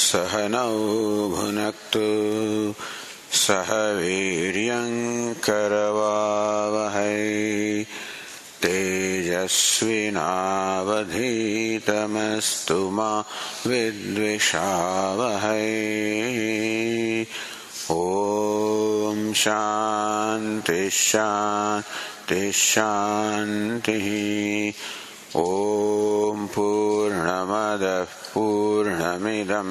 सहनौ भुनक्तु सह वीर्यं करवावहै तेजस्विनावधीतमस्तु मा विद्विषावहै। ओम शांति शांति शांति। ओम पूर्णमदः पूर्णमिदं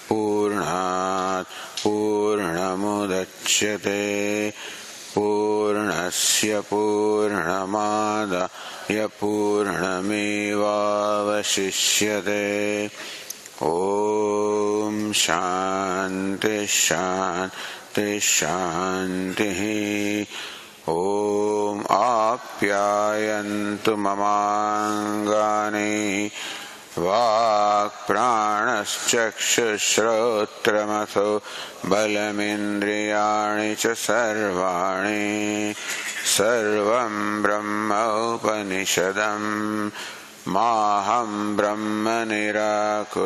पूर्णात् पूर्णमुदच्यते पूर्णस्य पूर्णमादाय पूर्णमेवावशिष्यते। ओम शांति शांति शांति। ओम आप्यायन्तु ममाङ्गानि वाक्प्राणश्चक्षुश्रोत्रमथो बलमिन्द्रियाणि च सर्वाणि सर्वं ब्रह्मोपनिषदम् माहं ब्रह्म निराकुर्याम्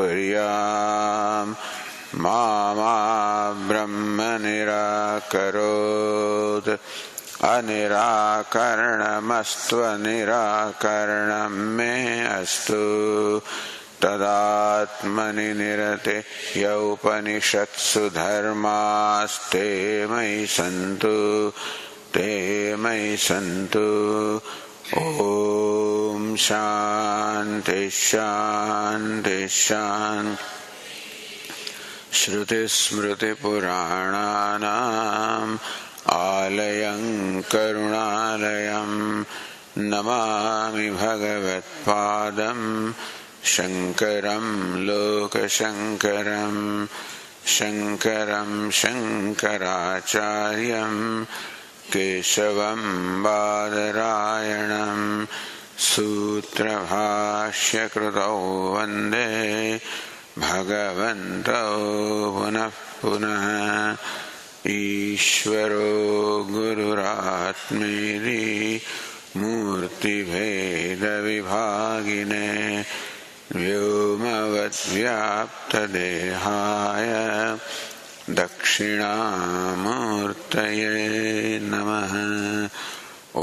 मा ब्रह्म निराकरोत्। अनिराकरणमस्त्वनिराकरणं मे अस्तु तदात्मनि निरते यौपनिषत्सु धर्मास्ते मयि सन्तु ते मयि सन्तु। ओम शांति शांति शांति। श्रुतिस्मृतिपुराणानाम् आलयं करुणालयं नमामि भगवत्पादं शङ्करं लोकशङ्करं शङ्करं शङ्कराचार्यं केशवं बादरायणं सूत्रभाष्यकृतौ वन्दे भगवन्तौ पुनः पुनः। ईश्वरो गुरुरात्मेति मूर्तिभेदविभागिने व्योमवद्व्याप्तदेहाय दक्षिणामूर्तये नमः।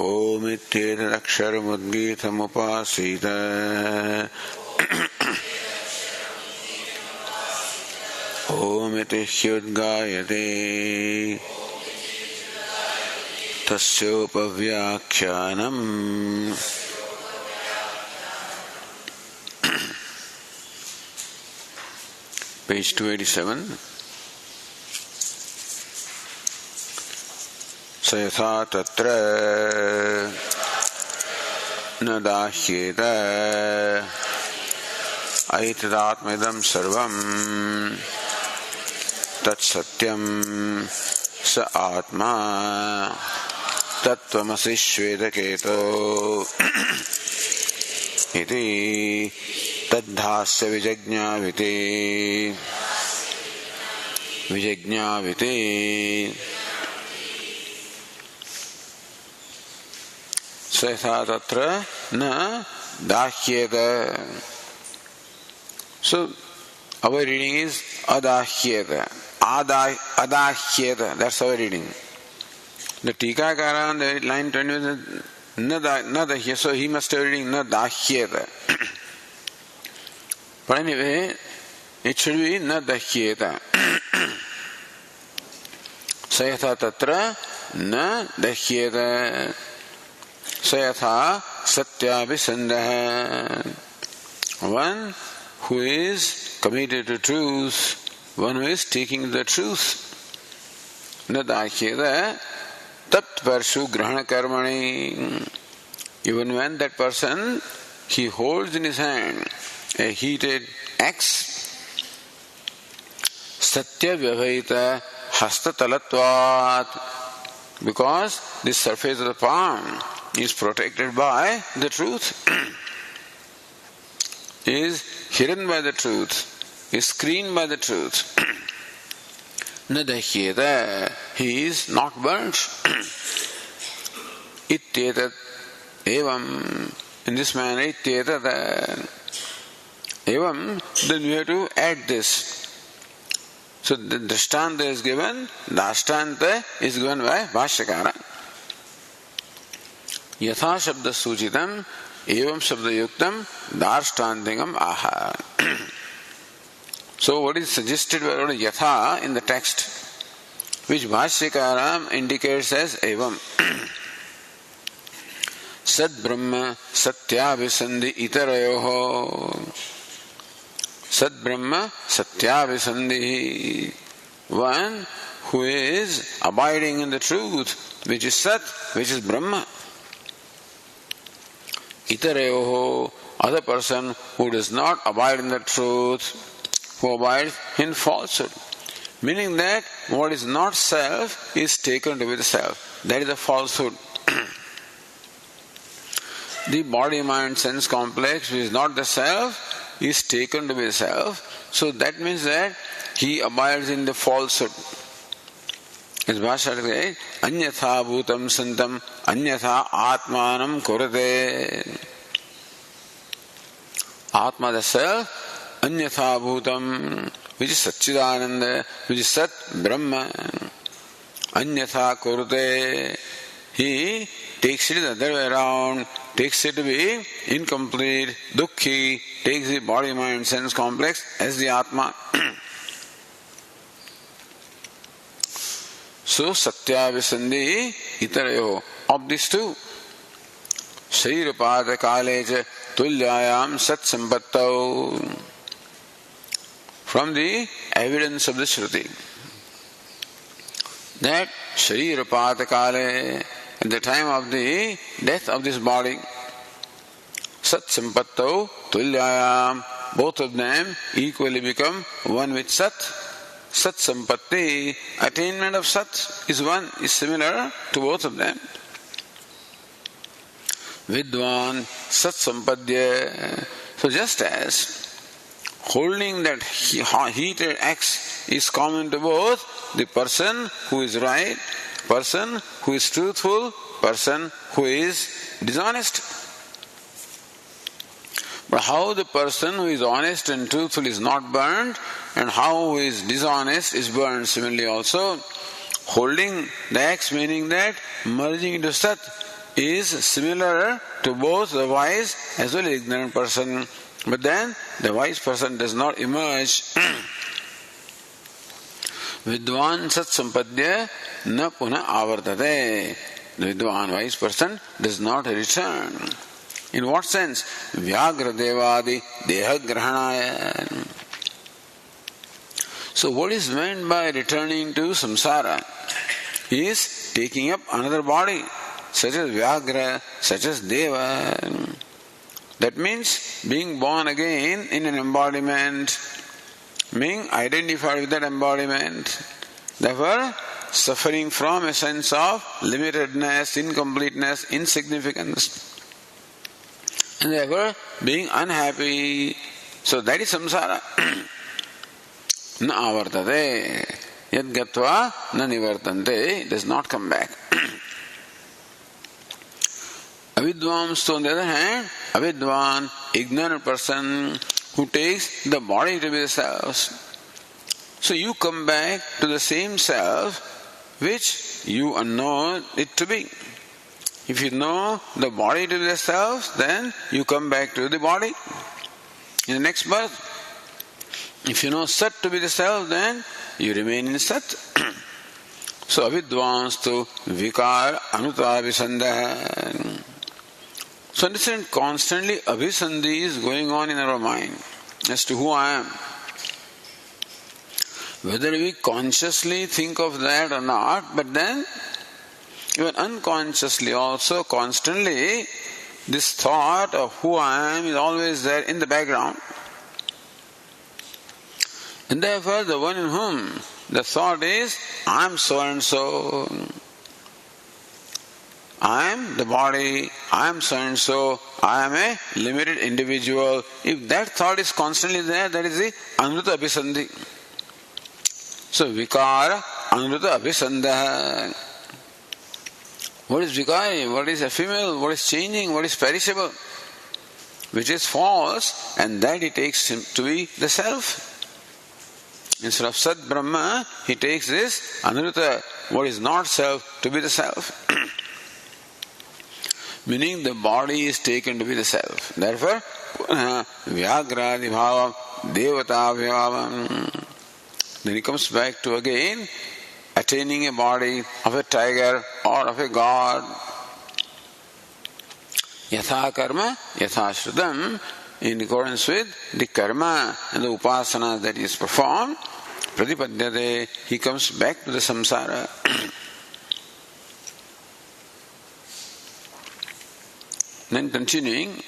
ओमित्येतदक्षरमुद्गीतमुपासीत ओमिति ह्युद्गायते तस्योपव्याख्यानम्। Page 287. स यथा तत्र न दाह्येत ऐतदात्मेदं सर्वं तत्सत्यं स आत्मा तत्त्वमसि श्वेतकेतो इति तद्धास्य विजज्ञाविति विजज्ञाविति। स यथा तत्र न दाह्येत। So our reading is adahyeta. Adahyeta. That's our reading. The Tikakara on the line 20 is Nadahyeta. So he must have reading Nadahyeta. But anyway, it should be Nadahyeta. Sayatha tatra na dahyeta. Sayatha satyabhisandaha. One who is committed to truth, one who is taking the truth. Nadahyeta tat parshu grahana karmani. Even when that person, he holds in his hand a heated axe, satya vyavahita hastatalatvat, because this surface of the palm is protected by the truth, is hidden by the truth, is screened by the truth. Nadahyeta, he is not burnt. Ityetat evam, in this manner, ityetat evam, then we have to add this. So the Drishtanta is given, Dashtanta is given by Bhashyakara. Yatha Shabda Suchitam, Evam Shabda Yuktam, Darshtantingam Aha. So what is suggested by Yatha in the text, which Bhashyakara indicates as Evam. Sat Brahma Satyabhisandhi Itarayoho. Sat Brahma Satyabhisandhi. One who is abiding in the truth, which is Sat, which is Brahma. Itarayoho, other person who does not abide in the truth, who abides in falsehood. Meaning that what is not self is taken to be the self. That is a falsehood. The body, mind, sense complex, which is not the self, is taken to be the self. So that means that he abides in the falsehood. As Bhashyakara says, Anyatha bhutam santam, anyatha atmanam kurate. Atma, the self, anyatha bhutam, which is Satchidananda, which is Sat, Brahma. Anyatha kurate. He takes it the other way around, takes it to be incomplete, dukkhi, takes the body, mind, sense complex as the Atma. So, Satyabhisandhi Itarayo, of these two, Sharirapata Kaleja Tulyayam Sat Sampattau, from the evidence of the Shruti, that Sharirapata Kale, at the time of the death of this body, Sat Sampattau Tulyayam, both of them equally become one with Sat. Sat Sampatti, attainment of Sat is one, is similar to both of them. Vidwan Sat Sampadya. So just as holding that heated axe is common to both the person who is right, person who is truthful, person who is dishonest. But how the person who is honest and truthful is not burned, and how who is dishonest is burned similarly also. Holding the axe, meaning that merging into Sat, is similar to both the wise as well as ignorant person. But then the wise person does not emerge. Vidwan Sat Sampadya na puna avartate. The Vidwan, wise person, does not return. In what sense? Vyagra devadi deha grahanaya. So what is meant by returning to samsara is taking up another body, such as Vyagra, such as Deva. That means being born again in an embodiment, being identified with that embodiment. Therefore, suffering from a sense of limitedness, incompleteness, insignificance. And therefore, being unhappy. So that is samsara. Na avartate. Yad gatva na nivartante. Does not come back. Avidvamstu, on the other hand, avidvan, ignorant person who takes the body to be the self. So you come back to the same self which you know it to be. If you know the body to be the self, then you come back to the body in the next birth. If you know Sat to be the self, then you remain in Sat. So avidvanstu vikar anuta abhisandaha. So understand, constantly abhisandhi is going on in our mind as to who I am. Whether we consciously think of that or not, but then even unconsciously also, constantly, this thought of who I am is always there in the background. And therefore, the one in whom the thought is, I am so and so, I am the body, I am so and so, I am a limited individual. If that thought is constantly there, that is the Anruta Abhisandhi. So, Vikara Anruta Abhisandaha. What is Vikari? What is ephemeral? What is changing? What is perishable? Which is false, and that he takes him to be the self. Instead of Sat Brahma, he takes this Anruta, what is not self, to be the self. Meaning the body is taken to be the self. Therefore, Vyagradi Bhavam, Devata Bhavam. Then he comes back to again attaining a body of a tiger or of a god. Yatha karma, yatha shrutam, in accordance with the karma and the upasana that is performed, pratipadyate, he comes back to the samsara. Then continuing,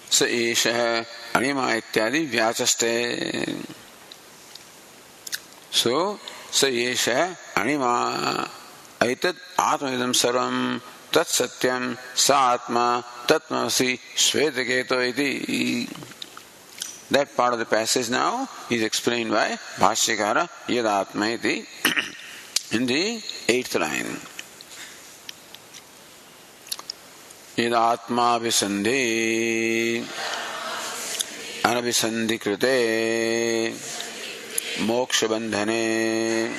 स एषः अणिमा इत्यादि व्याचष्टे. So, स एषः अणिमा एतत् आत्मविदं सर्वं तत् सत्यं स आत्मा तत्त्वमसि श्वेतकेतो इति. That part of the passage now is explained by Bhashyakara Yadatma iti in the 8th line. Yadatma visandhi anabhisandhi krute moksha bandhane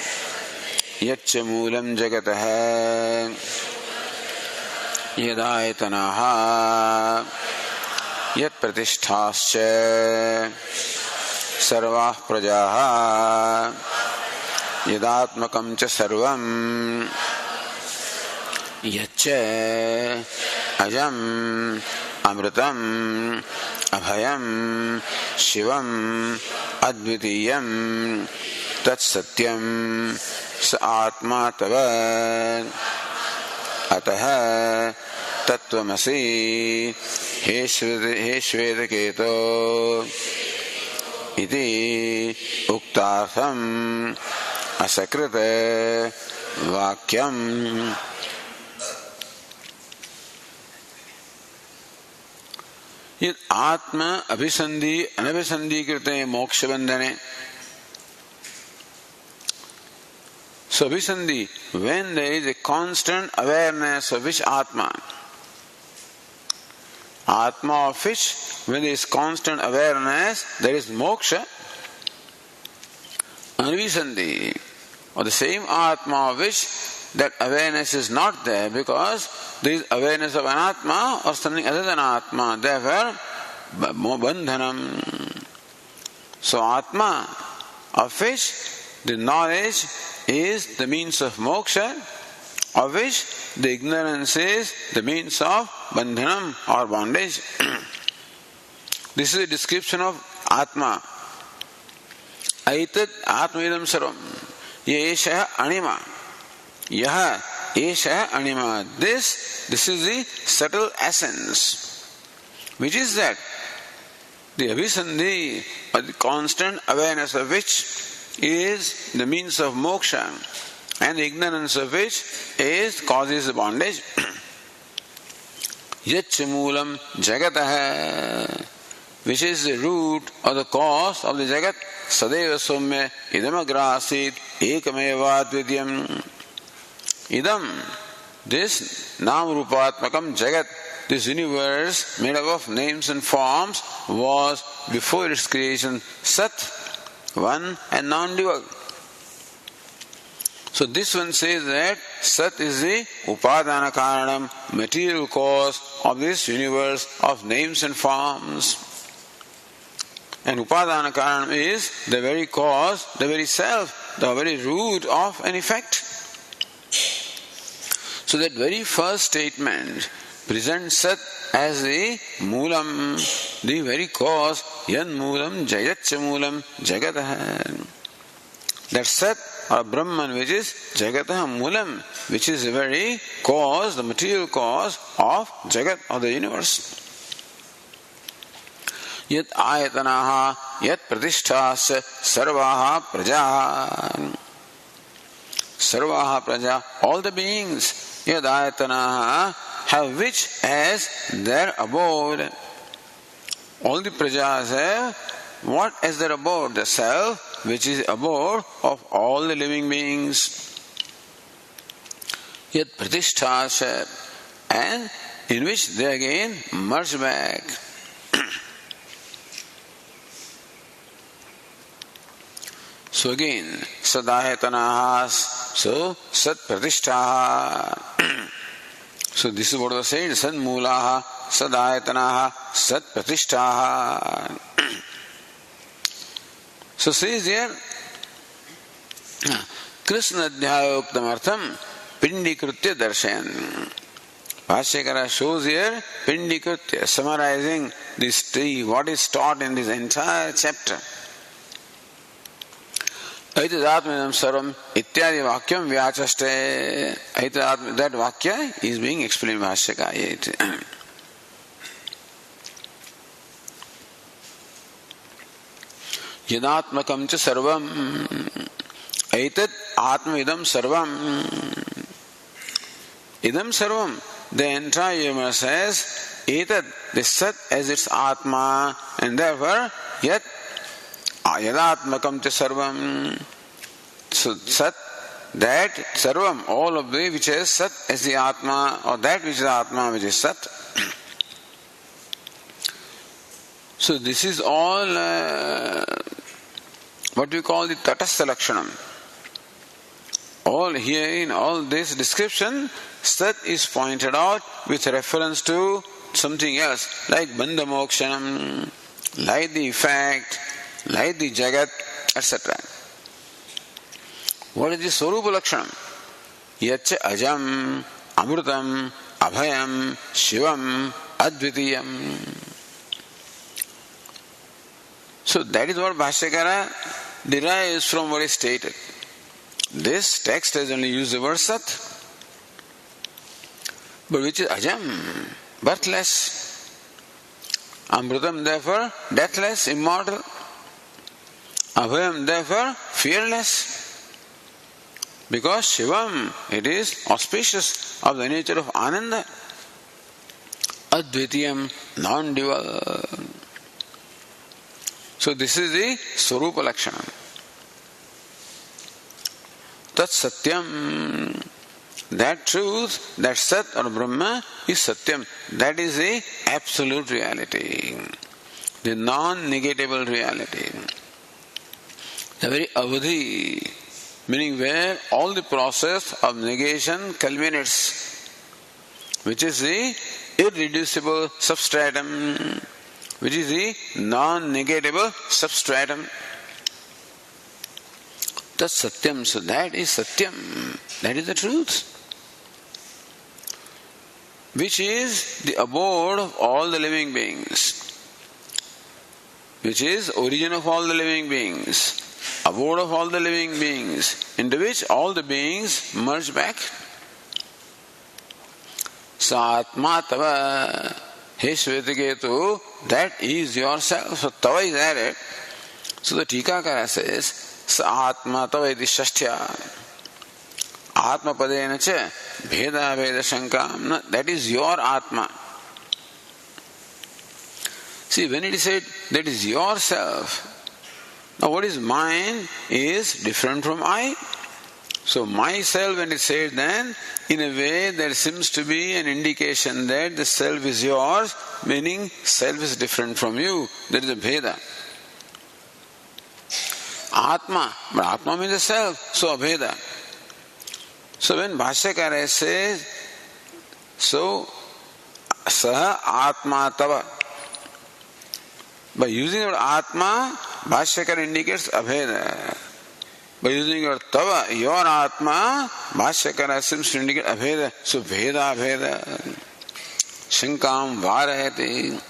yaccha moolam jagatah yadayatanaha yat pratisthascha sarvah prajaha yadatmakam cha sarvam yaccha ajam amritam abhayam shivam advitiyam tat satyam sa atma tava atah tatvamasi he shvedaketo iti uktartham asakrita vakyam. Yet atma abhisandhi anabhisandhi krite moksha bandhane. So abhisandhi, when there is a constant awareness of which atma of which, when there is constant awareness, there is moksha. Anvisandhi, or the same atma of which that awareness is not there, because there is awareness of anatma or something other than atma. Therefore, bandhanam. So atma of which the knowledge is the means of moksha, of which the ignorance is the means of bandhanam or bondage. This is a description of Atma. Aitat Atmavidam Sarvam. Yesha Anima. Yaha Esha Anima. This is the subtle essence. Which is that? The Abhisandhi, or the constant awareness of which is the means of moksha, and the ignorance of which causes the bondage. Yaccha moolam jagatah, which is the root or the cause of the jagat. Sadeva soumya idam agrasit ekameva advidyam. Idam, this nam-rupatmakam jagat, this universe made up of names and forms, was before its creation Sat, one and non-dual. So this one says that Sat is the upadana karanam, material cause of this universe of names and forms. And upadana karanam is the very cause, the very self, the very root of an effect. So that very first statement presents Sat as the moolam, the very cause, yan moolam jayatcha moolam jagatah. That Sat or Brahman, which is jagatah moolam, which is the very cause, the material cause of jagat, of the universe. Yat ayatanaha yat pratisthas sarvaha prajaha. Sarvaha praja, all the beings, yat ayatanaha, have which as their abode. All the prajas have what as their abode? The self, which is abode of all the living beings. Yat pratisthas, and in which they again merge back. So again, sadayatanaha, so sat pratishtaha. So this is what was said, sanmulaha, sadayatanaha, sat pratishtaha. So says here, Krishna Adhyayoktamartham Pindikritya Darshan. Bhashyakara shows here Pindikritya, summarizing this what is taught in this entire chapter. Aitadatmadam sarvam ityadi vakyam vyachaste. Aitadatma, that vakya is being explained by Bhashyakara. Yadatmakam cha sarvam. Aitat atmavidam sarvam. Idam sarvam. The entire universe says, Etat, the Sat as its Atma, and therefore, Yat, Yadatmakam cha sarvam. So, Sat, that, sarvam, all of the which is Sat as the Atma, or that which is Atma which is Sat. So, this is all what we call the Tatastha Lakshanam. All here in all this description, Sat is pointed out with reference to something else, like Bandha Mokshanam, like the effect, like the Jagat, etc. What is the Swarupa Lakshanam? Yacha Ajam, Amrutam, Abhayam, Shivam, Advitiyam. So that is what Bhashyakara derives from what is stated. This text has only used the word Sat, but which is Ajam, birthless. Amrutam, therefore, deathless, immortal. Abhayam, therefore, fearless. Because Shivam, it is auspicious, of the nature of Ananda. Advitiyam, non-dual. So this is the Swarupa Lakshanam. Tat Satyam, that truth, that Sat or Brahma is Satyam. That is the absolute reality, the non-negatable reality. The very Avadhi, meaning where all the process of negation culminates, which is the irreducible substratum, which is the non-negatable substratum. That's Satyam. So that is Satyam. That is the truth. Which is the abode of all the living beings. Which is origin of all the living beings. Abode of all the living beings. Into which all the beings merge back. Satma Tava. Hey Shvetaketu, that is yourself. So Tava is added. So the Tikakara says, Sa Atma Tava iti Shashtya. Atma Padena cha Bheda Veda Shankam. That is your Atma. See, when it is said that is yourself, now what is mine is different from I. So myself, when it is said, then in a way there seems to be an indication that the self is yours, meaning self is different from you. There is a Bheda. Atma, but Atma means the self, so Abheda. So when Bhashyakara says, so Saha Atma Tava, by using the word Atma, Bhashyakara indicates Abheda. By using your Tava, your Atma, Bhashyakara seems to indicate Abheda. So Bheda, Abheda. Shankam Varahati.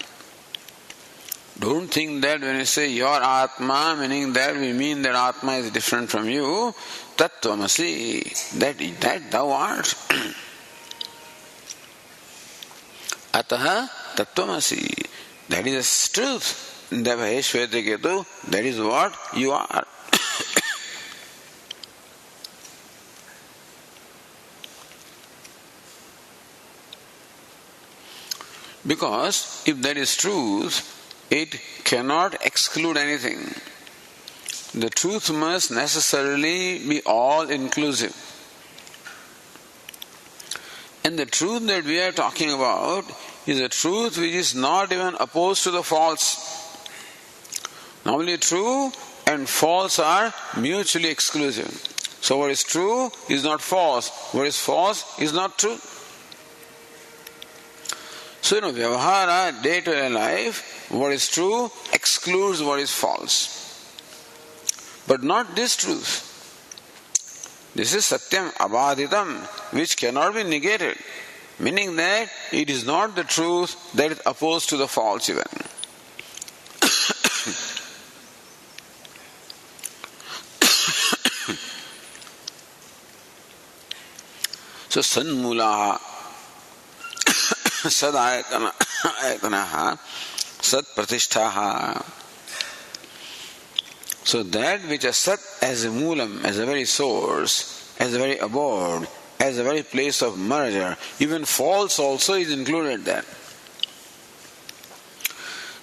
Don't think that when you say your Atma, meaning that we mean that Atma is different from you. Tattvamasi. That thou art. Ataha Tattvamasi. That is the truth. That is what you are. Because if that is truth, it cannot exclude anything. The truth must necessarily be all-inclusive. And the truth that we are talking about is a truth which is not even opposed to the false. Normally true and false are mutually exclusive. So what is true is not false. What is false is not true. So Vyavahara, day-to-day life, what is true excludes what is false. But not this truth. This is Satyam Abhaditam, which cannot be negated. Meaning that it is not the truth that is opposed to the false even. So Sanmulaha Sadayatanaha Sat Pratishtaha. So that which is Sat as a Moolam, as a very source, as a very abode, as a very place of merger, even false also is included there.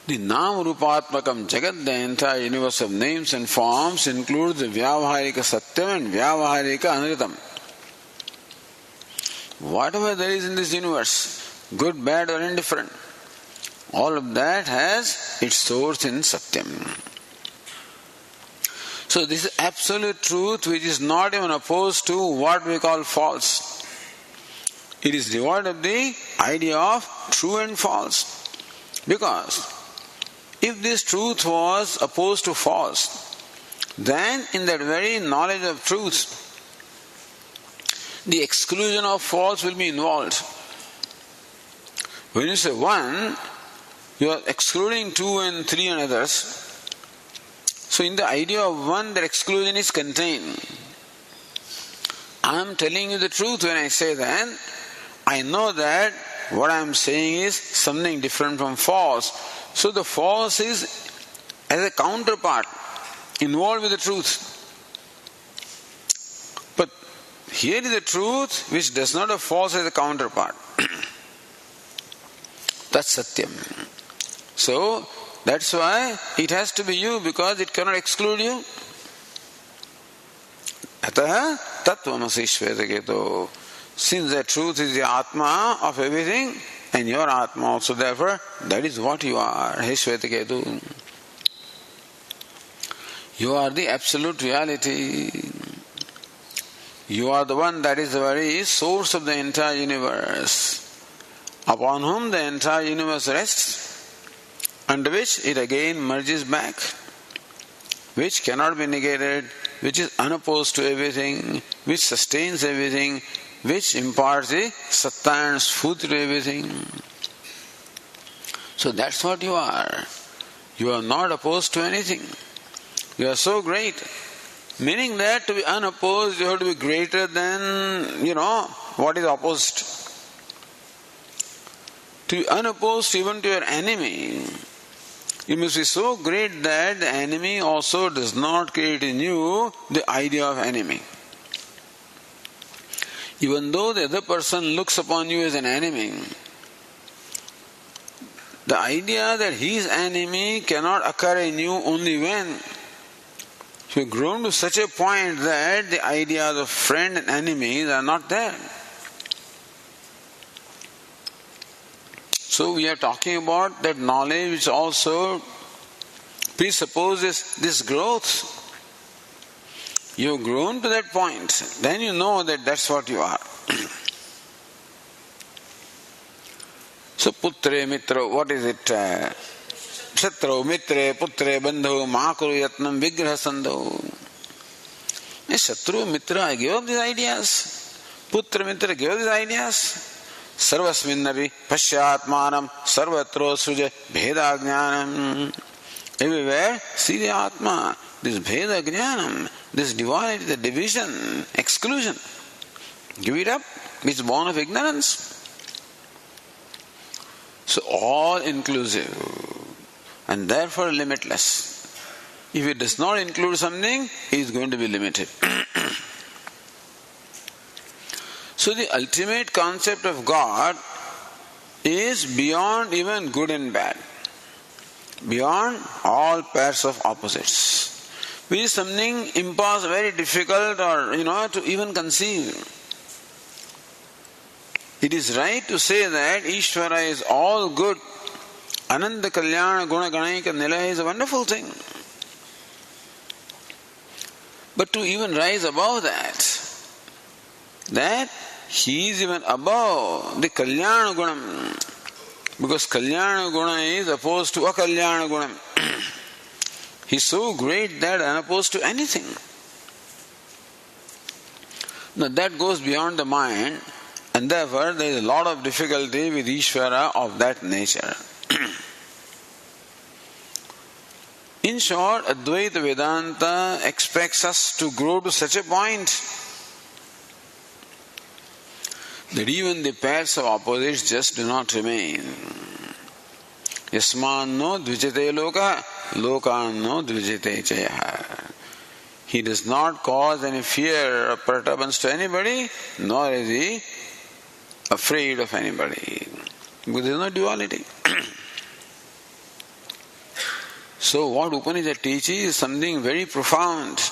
The Nam Rupatmakam Jagat, the entire universe of names and forms, includes the Vyavaharika Satyam and Vyavaharika Anritam. Whatever there is in this universe, good, bad or indifferent, all of that has its source in Satyam. So this is absolute truth which is not even opposed to what we call false. It is devoid of the idea of true and false. Because if this truth was opposed to false, then in that very knowledge of truth, the exclusion of false will be involved. When you say one, you are excluding two and three and others. So in the idea of one, that exclusion is contained. I am telling you the truth when I say that. I know that what I am saying is something different from false. So the false is as a counterpart involved with the truth. But here is the truth which does not have false as a counterpart. That's Satyam. So that's why it has to be you, because it cannot exclude you. Ataha tattvamasi shvetaketo. Since the truth is the Atma of everything, and your Atma also, therefore, that is what you are. Hey Shvetaketu. You are the absolute reality. You are the one that is the very source of the entire universe, upon whom the entire universe rests, under which it again merges back, which cannot be negated, which is unopposed to everything, which sustains everything, which imparts the satta and sphurti to everything. So that's what you are. You are not opposed to anything. You are so great. Meaning that to be unopposed, you have to be greater than, what is opposed. To be unopposed even to your enemy, you must be so great that the enemy also does not create in you the idea of enemy. Even though the other person looks upon you as an enemy, the idea that he is enemy cannot occur in you only when you have grown to such a point that the ideas of friend and enemies are not there. So we are talking about that knowledge which also presupposes this growth. You have grown to that point, then you know that that's what you are. So putre mitra, what is it? Shatro mitre putre bandhu makuru yatnam vigraha sandhu. Shatru mitra, I gave up these ideas. Putra mitra, gave up these ideas. Sarvasminnapi pashyatmanam sarvatro sruja bheda jnanam. Everywhere see the Atma, this bheda jnanam, this duality, the division, exclusion. Give it up, it's born of ignorance. So all inclusive and therefore limitless. If it does not include something, it is going to be limited. So the ultimate concept of God is beyond even good and bad, beyond all pairs of opposites, which is something impossible, very difficult, or to even conceive. it is right to say that Ishvara is all good. Ananda Kalyana Guna Ganaika Nilaya is a wonderful thing. But to even rise above that he is even above the Kalyana Gunam. Because Kalyana Guna is opposed to Akalyana Gunam. He is so great that unopposed to anything. Now that goes beyond the mind, and therefore there is a lot of difficulty with Ishvara of that nature. In short, Advaita Vedanta expects us to grow to such a point that even the pairs of opposites just do not remain. Yasmanno dvijate loka, lokanno dvijate chaya. He does not cause any fear or perturbance to anybody, nor is he afraid of anybody. Because there is no duality. So what Upanishad teaches is something very profound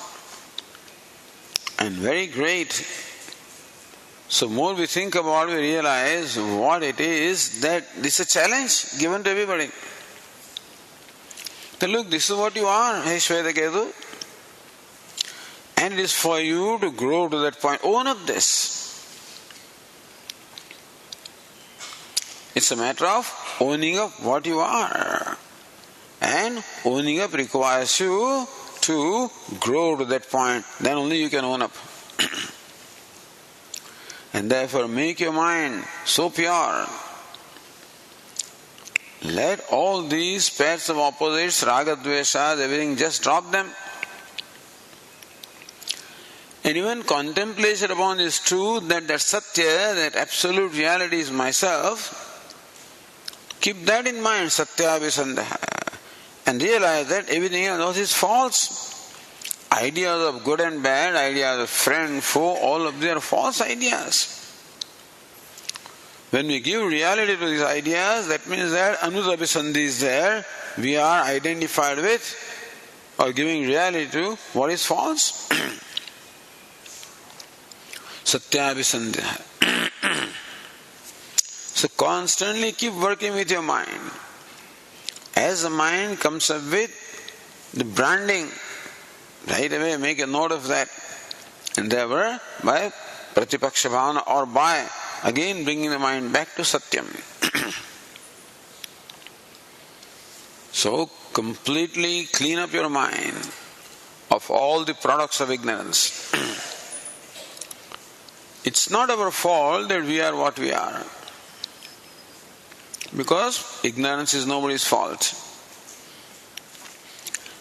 and very great. So more we think about it, we realize what it is, that this is a challenge given to everybody. Then look, this is what you are, hey Shvetaketu. And it is for you to grow to that point. Own up this. It's a matter of owning up what you are. And owning up requires you to grow to that point. Then only you can own up. And therefore make your mind so pure. Let all these pairs of opposites, raga, dveshas, everything, just drop them. And even contemplation upon this truth that Satya, that absolute reality is myself, keep that in mind, Satya Visandaha. And realize that everything else is false. Ideas of good and bad, ideas of friend, foe, all of them are false ideas. When we give reality to these ideas, that means that Anusabhisandhi is there, we are identified with or giving reality to what is false. Satyabhisandhi. So constantly keep working with your mind. As the mind comes up with the branding, right away make a note of that. And therefore, by Pratipaksha Bhavana or by again bringing the mind back to Satyam. So completely clean up your mind of all the products of ignorance. It's not our fault that we are what we are. Because ignorance is nobody's fault.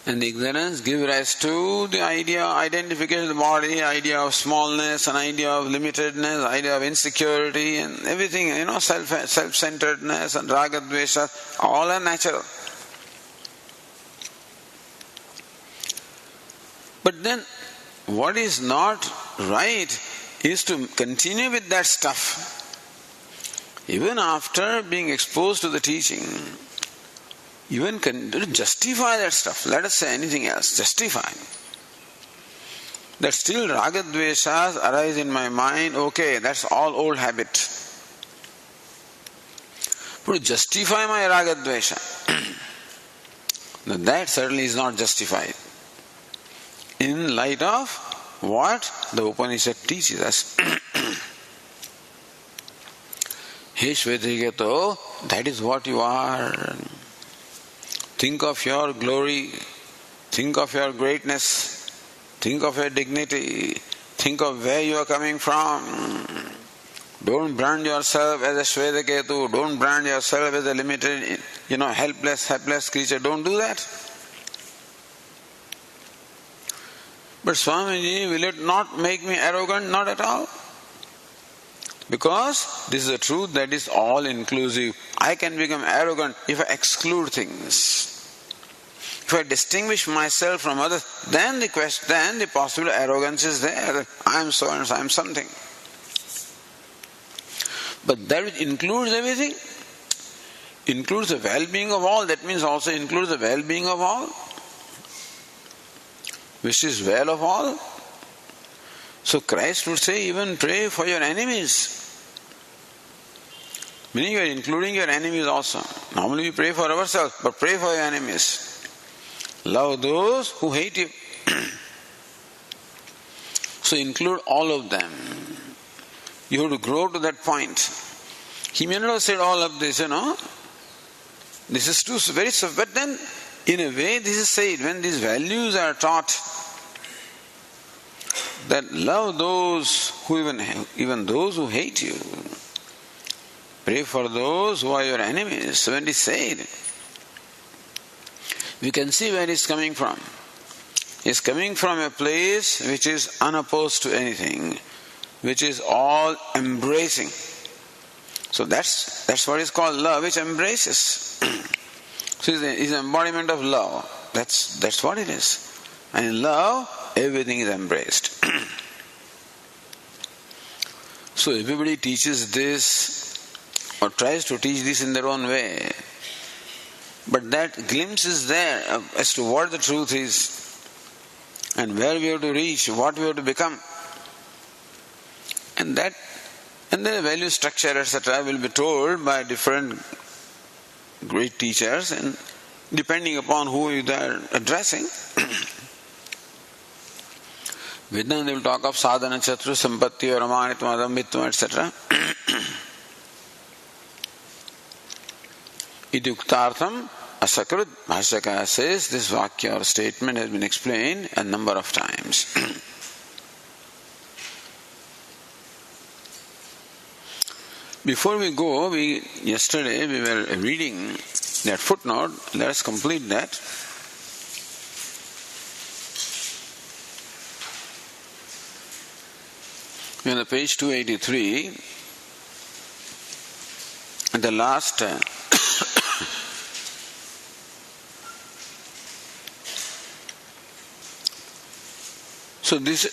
And the ignorance gives rise to the idea, identification of the body, idea of smallness, an idea of limitedness, idea of insecurity and everything, self-centeredness and raga, dvesha, all are natural. But then, what is not right is to continue with that stuff. Even after being exposed to the teaching, even justify that stuff. Let us say anything else. Justify. That still raga dveshas arise in my mind. Okay, that's all old habit. But to justify my raga dvesha, now that certainly is not justified. In light of what the Upanishad teaches us. Hey Shvetaketu, that is what you are. Think of your glory, think of your greatness, think of your dignity, think of where you are coming from. Don't brand yourself as a Shvetaketu, don't brand yourself as a limited, helpless creature. Don't do that. But Swamiji, will it not make me arrogant? Not at all. Because this is a truth that is all inclusive. I can become arrogant if I exclude things. If I distinguish myself from others, then the possible arrogance is there. I am so and so, I am something. But that which includes everything, includes the well-being of all, that means also includes the well-being of all, which is well of all. So Christ would say, even pray for your enemies. Meaning you are including your enemies also. Normally we pray for ourselves, but pray for your enemies. Love those who hate you. So include all of them. You have to grow to that point. He may not have said all of this, This is too very, but then in a way this is said when these values are taught, that love those who even those who hate you. Pray for those who are your enemies. When it is said, we can see where it is coming from. It is coming from a place which is unopposed to anything, which is all embracing. So that's what is called love, which embraces. So it's an embodiment of love. That's what it is. And in love, everything is embraced. So everybody teaches this or tries to teach this in their own way. But that glimpse is there as to what the truth is and where we have to reach, what we have to become. And the value structure, etc., will be told by different great teachers, and depending upon who they are addressing. Vedanta will talk of sadhana, chatru, sampatti, or amanitvam, adambitvam, etc. Iti uktartham asakrit. Bhashyaka says this vakya or statement has been explained a number of times. Before we go, yesterday we were reading that footnote. Let us complete that. We are on page 283, at the last so this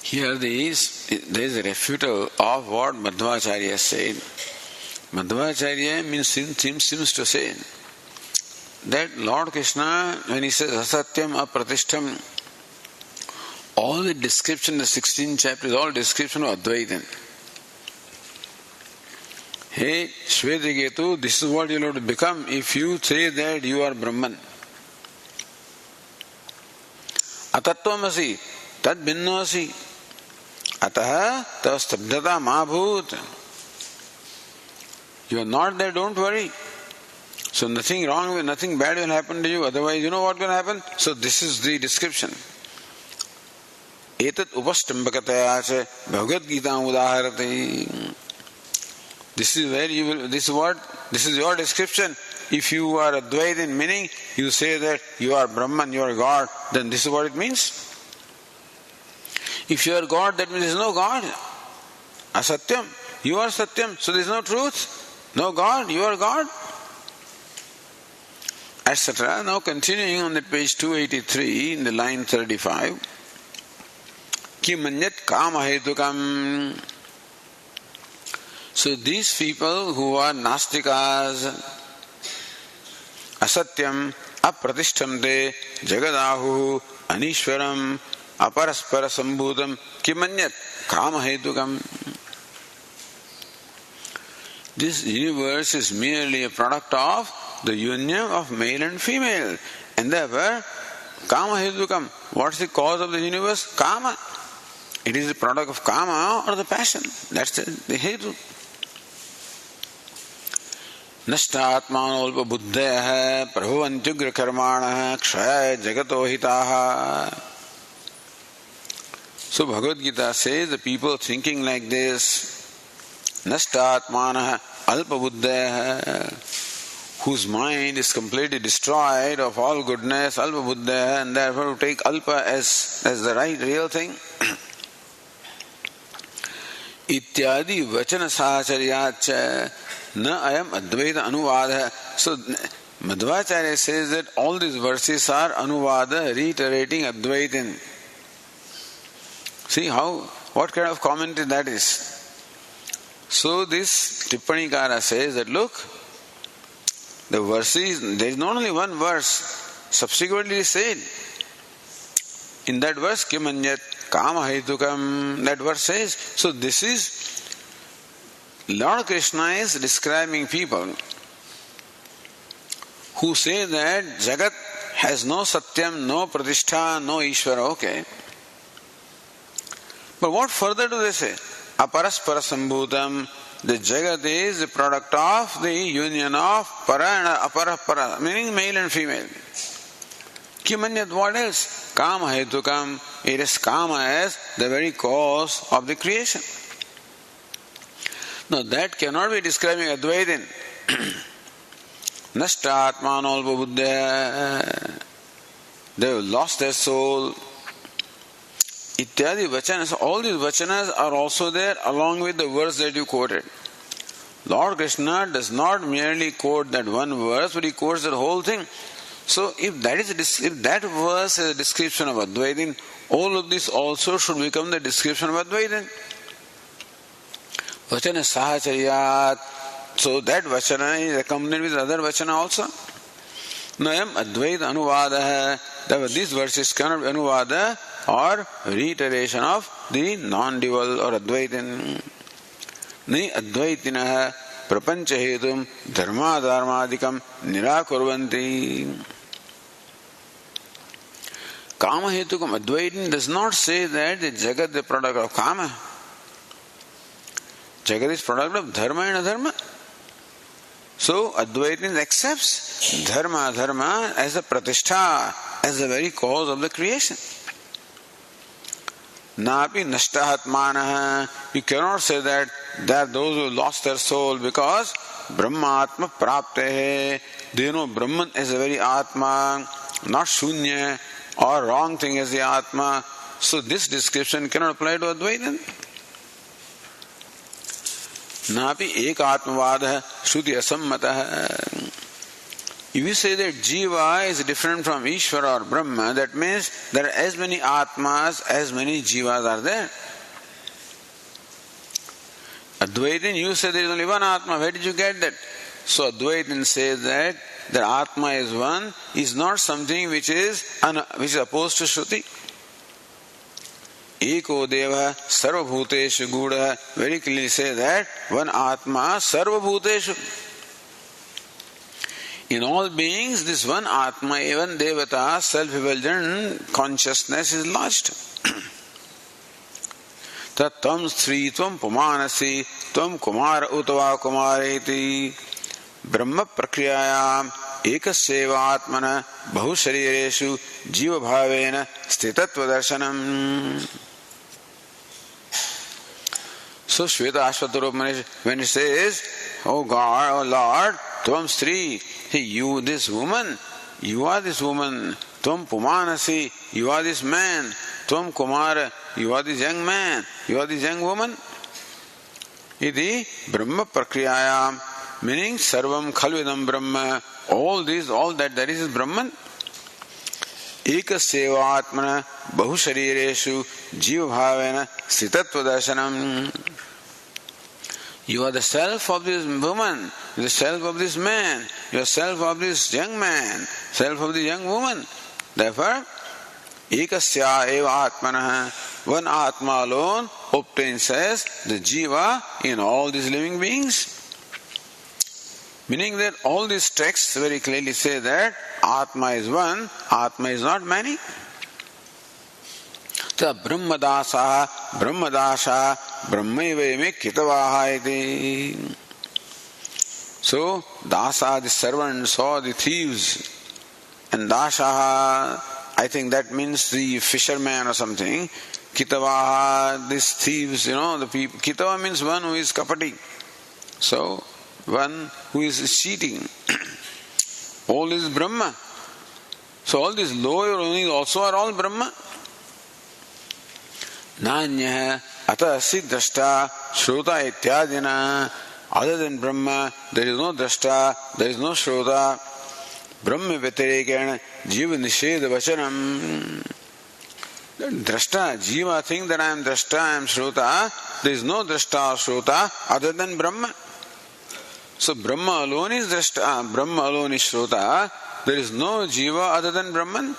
here there is a refutal of what Madhvacharya said. Madhvacharya seems to say that Lord Krishna, when he says asatyam apratishtam, all the description in the 16th chapter is all description of Advaita. Hey, Shvetaketu, this is what you have to become if you say that you are Brahman. Atatvamasi, tad bhinnoasi. Ataha tav stabdhata ma bhut. You are not there, don't worry. So nothing wrong, nothing bad will happen to you. Otherwise, you know what will happen? So this is the description. Etat upastambhakataya cha Bhagavad Gita udaharati. This is where you will, this is your description. If you are Advaitin, meaning you say that you are Brahman, you are God, then this is what it means. If you are God, that means there is no God. Asatyam, you are Satyam, so there is no truth. No God, you are God. Etc. Now continuing on the page 283 in the line 35. Kimanyat kama hetukam. So these people who are Nastikas, Asatyam, Apratishtamte, Jagadahu, Anishwaram, Aparaspara Sambhutam, Kimanyat, Kama Hetukam. This universe is merely a product of the union of male and female. And therefore, Kama Hetukam. What's the cause of the universe? Kama. It is the product of Kama or the passion. That's the Hetu. Nashtatmanolpa buddhaya prabhuvantyugra karmana kshaya jagato hitaha. So Bhagavad Gita says the people thinking like this, Nashtatmana alpa buddhaya, whose mind is completely destroyed of all goodness, alpa buddhaya, and therefore take alpa as the right, real thing. Ityadi vachana sahacharyacha na ayam advaita anuvada. So Madhvacharya says that all these verses are anuvada, reiterating Advaitin. See what kind of commentary that is. So this Tippanikara says that look, The verses, there is not only one verse, subsequently said. In that verse, Kimanyat Kama Hetukam, that verse says. So this is, Lord Krishna is describing people who say that Jagat has no Satyam, no Pratishtha, no Ishvara, okay. But what further do they say? Aparaspara Sambhutam, the Jagat is the product of the union of Para and Aparapara, meaning male and female. Kimanyat, what else? Kama Hetukam, it is Kama as the very cause of the creation. Now that cannot be describing Advaitin. Nashta Atmano Alpa Buddha, they have lost their soul. Ityadi Vachanas, all these Vachanas are also there along with the verse that you quoted. Lord Krishna does not merely quote that one verse, but he quotes the whole thing. So if that verse is a description of Advaitin, all of this also should become the description of Advaitin. Vachana Sahacharyat. So that Vachana is accompanied with other Vachana also. Nayam Advaita Anuvada. This verse is kind of Anuvada or reiteration of the non-dual or Advaitin. Ni Advaitinaha Prapancha Hetum Dharma Dharmadikam Nirakurvanti. Kama Hetukam Advaitin does not say that the Jagat is the product of Kama. Jagat is product of Dharma and Adharma. So Advaitin accepts Dharma as a Pratishtha, as the very cause of the creation. Napi Nashtahatmanaha. You cannot say that they are those who lost their soul because Brahmatma Praptehe. They know Brahman as a very Atma, not Shunya or wrong thing as the Atma. So this description cannot apply to Advaitin. Napi Ekatmavada Shruti Asammataha. If you say that Jiva is different from Ishvara or Brahma, that means there are as many Atmas as many Jivas are there. Advaitin, you say there is only one Atma. Where did you get that? So Advaitin says that the Atma is one, is not something which is opposed to Shruti. Eko Deva Sarvabhuteshu Gudha. Very clearly say that one Atma Sarvabhuteshu. In all beings, this one Atma, even Devata, self-effulgent consciousness is lodged. Tattam Sritvam Pumanasi Tvam Kumara Utava Kumareti Brahma Prakriyayam Ekasyeva Atmana Bahusarireshu Jiva Bhavena Stitatva Darshanam. So Shveta Ashwatarupa, when it says, Oh God, oh Lord, Tvam Sri, hey, you this woman, you are this woman, Tvam Pumanasi, you are this man, Tvam Kumara, you are this young man, you are this young woman. Iti Brahma Prakriyayam, meaning Sarvam Khalvidam Brahma, all that is Brahman. Ekasyeva Atmana Bahusarireshu Jiva Bhavena Sitatva Darshanam. You are the self of this woman, the self of this man, you are self of this young man, self of the young woman. Therefore, Ekasya eva Atmanaha, one Atma alone obtains as the Jiva in all these living beings. Meaning that all these texts very clearly say that Atma is one, Atma is not many. So Brahmadasa, Brahmaivayame Kitavaha iti. So Dasa, the servants, or the thieves, and Dashaha, I think that means the fisherman or something. Kitavaha, these thieves, the people. Kitava means one who is kapati. So one who is cheating. All is Brahma. So all these lower ones also are all Brahma. Nanya ata siddhashta shrota ityadina. Other than Brahma, there is no drashta, there is no shrota. Brahma vyatirikena jiva nisheda vachanam. Drashta, jiva think that I am drashta, I am shrota. There is no drashta or shrota other than Brahma. So Brahma alone is Drashta, Brahma alone is Shrota. There is no Jiva other than Brahman.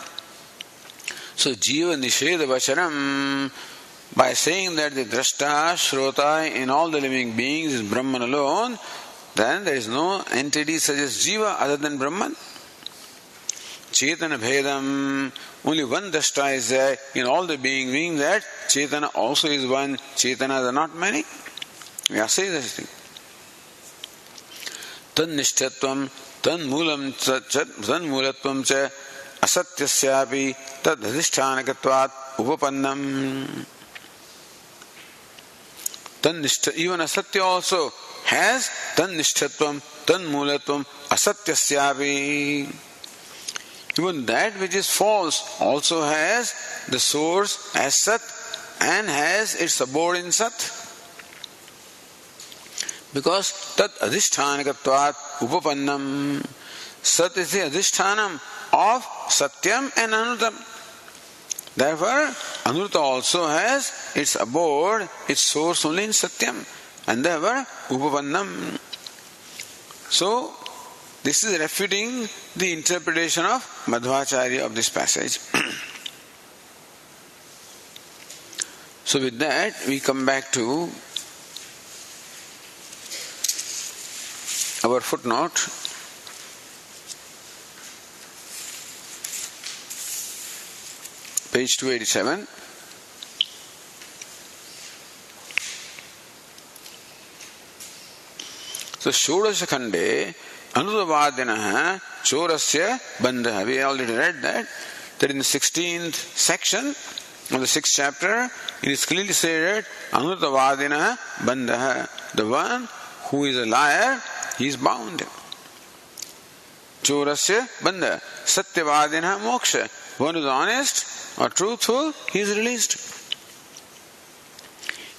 So Jiva Nisheda Vacharam, by saying that the Drashta, Shrota in all the living beings is Brahman alone, then there is no entity such as Jiva other than Brahman. Chetana Bhedam, only one Drashta is there in all the beings, meaning that Chetana also is one, Chetana are not many. Vyasa says this thing. Tan Nishthatvam, Tan Mulatvam cha, Asatyasyapi, Tad Adhishthanakatvat, Upapannam. Even Asatya also has Tan Nishthatvam, Tan Mulatvam, Asatyasyapi. Even that which is false also has the source as Sat and has its abode in Sat. Because Tat Adhishthanakatvat Upapannam. Sat is the Adhishthanam of Satyam and Anutam. Therefore, Anuta also has its abode, its source only in Satyam. And therefore, Upapannam. So, this is refuting the interpretation of Madhvacharya of this passage. So with that, we come back to our footnote. Page 287. So, Shodasha Khande Anudavadinah Chorasya Bandha. We already read that in the 16th section of the 6th chapter, it is clearly said that Anudavadinah Bandha. The one who is a liar, he is bound. Chorasya Bandha. Satyavadinah Moksha. One who is honest or truthful, he is released.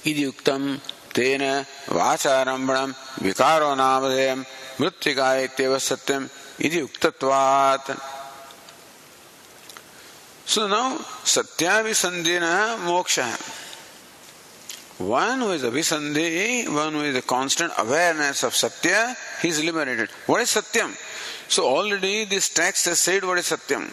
Idyuktam Tena Vacharambram Vikaro Namadeyam Mrityika Ityeva Satyam Idyuktatvat. So now Satyavisandhina Moksha. One who is Avisandhi, one who is a constant awareness of Satya, he is liberated. What is Satyam? So already this text has said what is Satyam.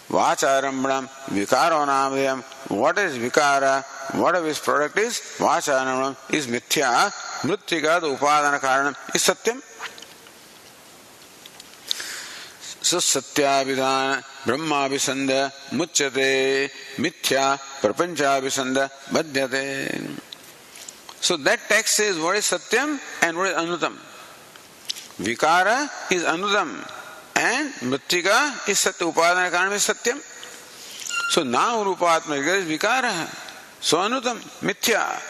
Vacharambram Vikaro Namadeyam. What is Vikara? What of his product is Vacharambram is Mithya. Mrityika, the Upadana Karanam, is Satyam. So Satyabhidhana Brahmabhisandha Muchyate Mithya Prapanchaabhisandha Badhyate. So that text says what is Satyam and what is Anutam. Vikara is Anutam and Mrityika is Satya. Upadana Karanam is Satyam. So now Rupatmika is Vikara. So Anutam, Mithya,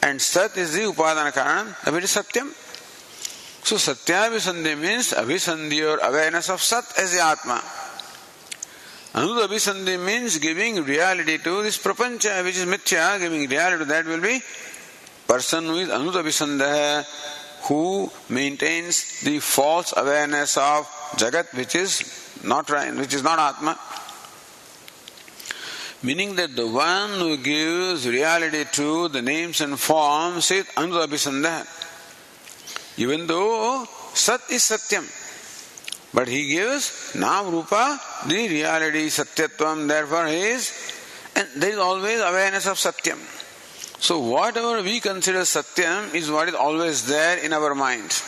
and Sat is the Upadana Karanam, that is Satyam. So Satyabhisandhi means Abhisandhi or awareness of Sat as the Atma. Anuta Abhisandhi means giving reality to this Prapancha, which is Mithya, giving reality to that will be person who is Anuta Abhisandha, who maintains the false awareness of Jagat, which is not right, which is not Atma. Meaning that the one who gives reality to the names and forms is Anuta Abhisandha. Even though Sat is Satyam, but he gives Nam Rupa the reality, Satyatvam, therefore he is, and there is always awareness of Satyam. So whatever we consider Satyam is what is always there in our mind.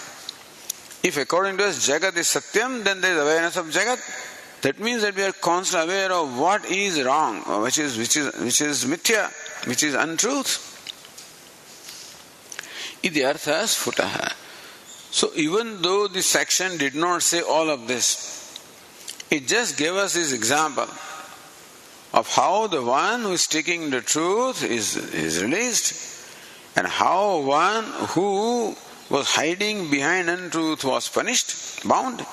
If according to us Jagat is Satyam, then there is awareness of Jagat. That means that we are constantly aware of what is wrong, which is Mithya, which is untruth. Iti artha sphutaha. So even though this section did not say all of this, it just gave us this example of how the one who is taking the truth is released, and how one who was hiding behind untruth was punished, bound.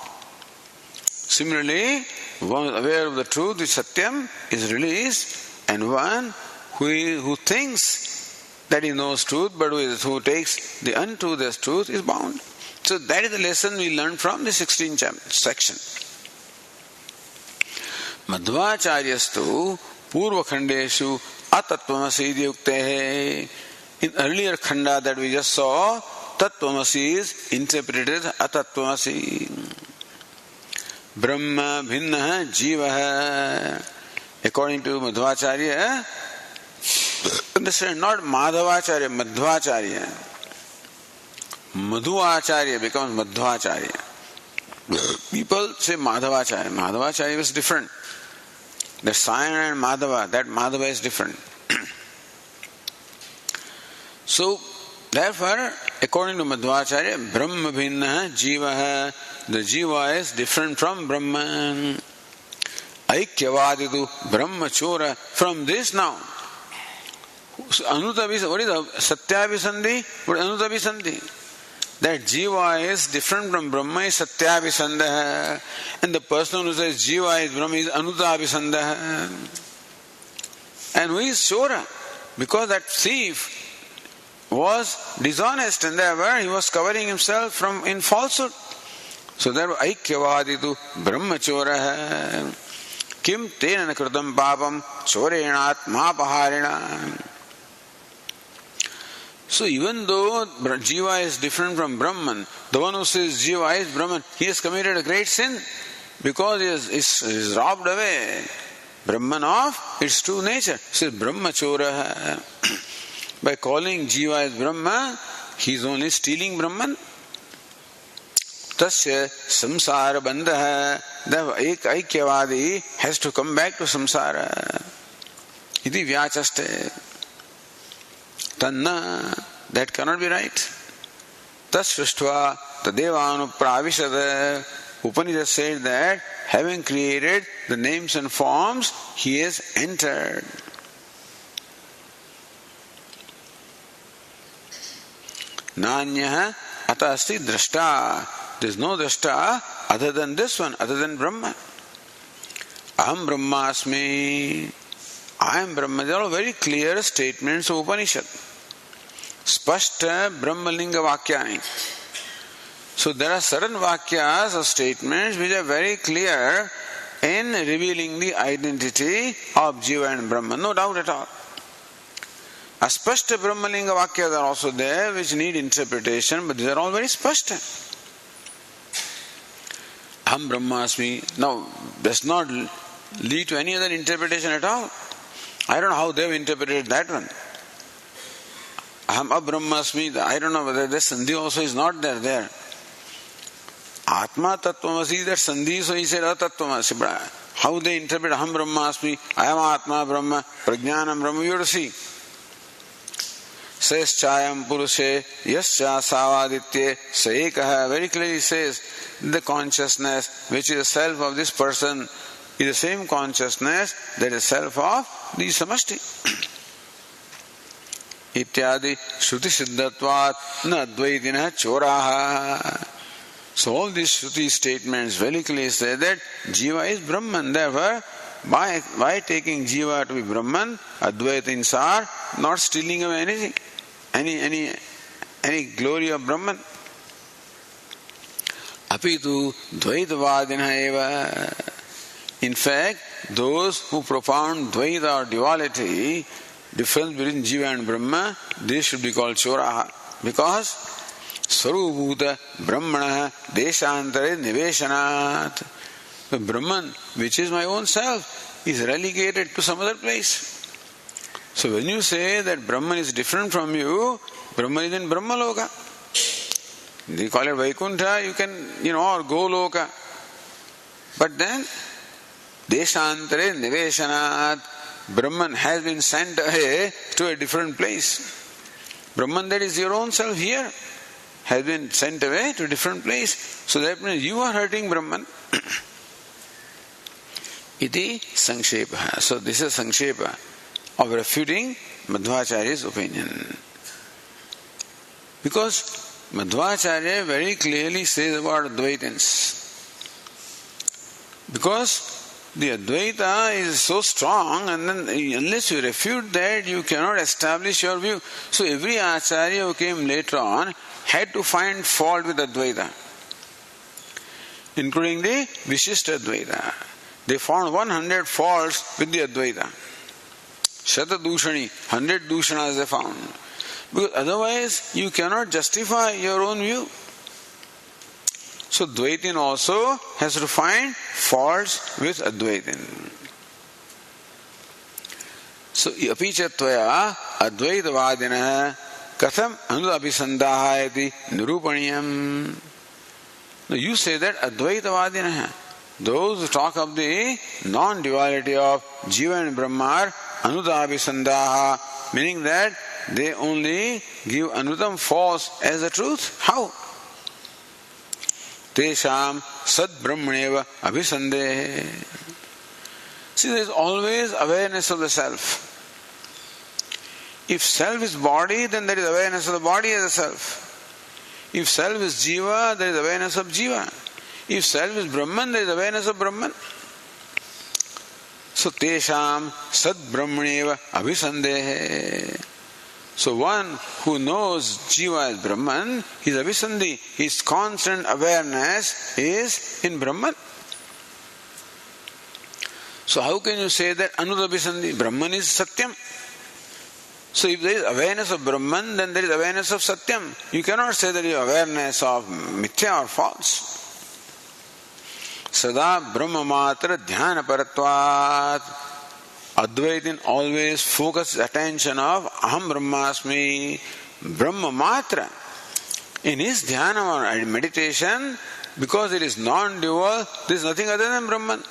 Similarly, one aware of the truth, which Satyam, is released, and one who thinks that he knows truth, but who takes the untruth as truth, is bound. So that is the lesson we learned from the 16th section. Madhvacharyastu Purva Khandeshu Atatvamasi Yuktehe. In earlier Khanda that we just saw, Tattvamasi is interpreted as Atatvamasi. Brahma bhinna jiva. According to Madhvacharya, understand, not Madhavacharya, Madhvacharya. Madhuacharya becomes Madhvacharya. People say Madhavacharya. Madhavacharya is different. The Sayana and Madhava, that Madhava is different. So, therefore, according to Madhvacharya, Brahma bhinna jiva, the jiva is different from Brahman. Aikyavaditu brahmachora. From this now, Anutavisandhi, what is Satyavisandhi? What is Anutavisandhi? That jiva is different from Brahma is Satyavisandha, and the person who says jiva is Brahma is Anutavisandha. And who is Chora? Because that thief was dishonest and therefore he was covering himself in falsehood. So therefore Aikyavaditu brahmachora. Kim tena kritam papam chorenatmapaharina. So even though jiva is different from Brahman, the one who says jiva is Brahman, he has committed a great sin because he is robbed away Brahman of its true nature. So brahmachora. By calling jiva as Brahma, he is only stealing Brahman. Tasya samsara bandha. The aikyavadi has to come back to samsara. Iti vyachaste. Tanna. That cannot be right. Tasruštva tadevanupravishada. Upanishad said that having created the names and forms, he has entered. Nanya atasti drashta. There is no drashta other than this one, other than Brahma. Aham Brahmasmi. I am Brahma. They are all very clear statements of Upanishad. Spashta Brahmalinga Vakyani. So there are certain Vakyas or statements which are very clear in revealing the identity of Jiva and Brahma. No doubt at all. Aspashta Brahmalinga Vakyas are also there which need interpretation, but these are all very spashta. Aham Brahmasmi. Now, does not lead to any other interpretation at all. I don't know how they have interpreted that one. Aham Abrahmasmi. I don't know whether the Sandhi also is not there. Atma Tattvamasi, that Sandhi, so he said Atattvamasi. How they interpret Aham Brahmasmi, I am Atma Brahma, Prajnanam Brahma, you have to see. Says Chayam Purushe, Yascha Savaditye, Saekaha, very clearly says the consciousness which is the self of this person is the same consciousness that is self of the Samashti. Ityadi Shruti Siddhatvat na Advaitina Choraha. So all these Shruti statements very clearly say that Jiva is Brahman. Therefore, by taking Jiva to be Brahman, Advaitins are not stealing away anything, any glory of Brahman. Apitu Dvaitavadina eva. In fact, those who propound Dvaita or duality, difference between Jiva and Brahma, they should be called Choraha. Because Sarubhuta Brahmana Deshantare Niveshanat. The Brahman, which is my own self, is relegated to some other place. So when you say that Brahman is different from you, Brahman is in Brahmaloka. They call it Vaikuntha, you can, or Goloka. But then, Deshantare Niveshanat, Brahman has been sent away to a different place. Brahman, that is your own self here, has been sent away to a different place. So that means you are hurting Brahman. Iti Sankshepa. So this is Sankshepa of refuting Madhvacharya's opinion. Because Madhvacharya very clearly says about Advaitins. Because the Advaita is so strong, and then unless you refute that, you cannot establish your view. So every Acharya who came later on had to find fault with Advaita, including the Vishishta Advaita. They found 100 faults with the Advaita. Shata Dushani, 100 Dushanas they found. Because otherwise you cannot justify your own view. So Dvaitin also has to find faults with Advaitin. So apicha tvaya advaitavadinah katham anudabhisandaha iti nirupaniyam. Now you say that advaitavadinah, those who talk of the non-duality of Jiva and Brahma are anudabhisandaha, meaning that they only give anutam false as the truth. How? Tesham sad brahmaneva abhisandehe. See, there is always awareness of the self. If self is body, then there is awareness of the body as a self. If self is jiva, there is awareness of jiva. If self is Brahman, there is awareness of Brahman. So, tesham sad brahmaneva abhisandehe. So one who knows jiva as Brahman, his abhisandhi, his constant awareness is in Brahman. So how can you say that anudabhisandhi? Brahman is Satyam. So if there is awareness of Brahman, then there is awareness of Satyam. You cannot say that you have awareness of mithya or false. Sada Brahma Matra Dhyana Paratvat. Advaitin always focuses attention of Aham Brahmasmi, Brahma Matra. In his dhyana or meditation, because it is non-dual, there is nothing other than Brahman.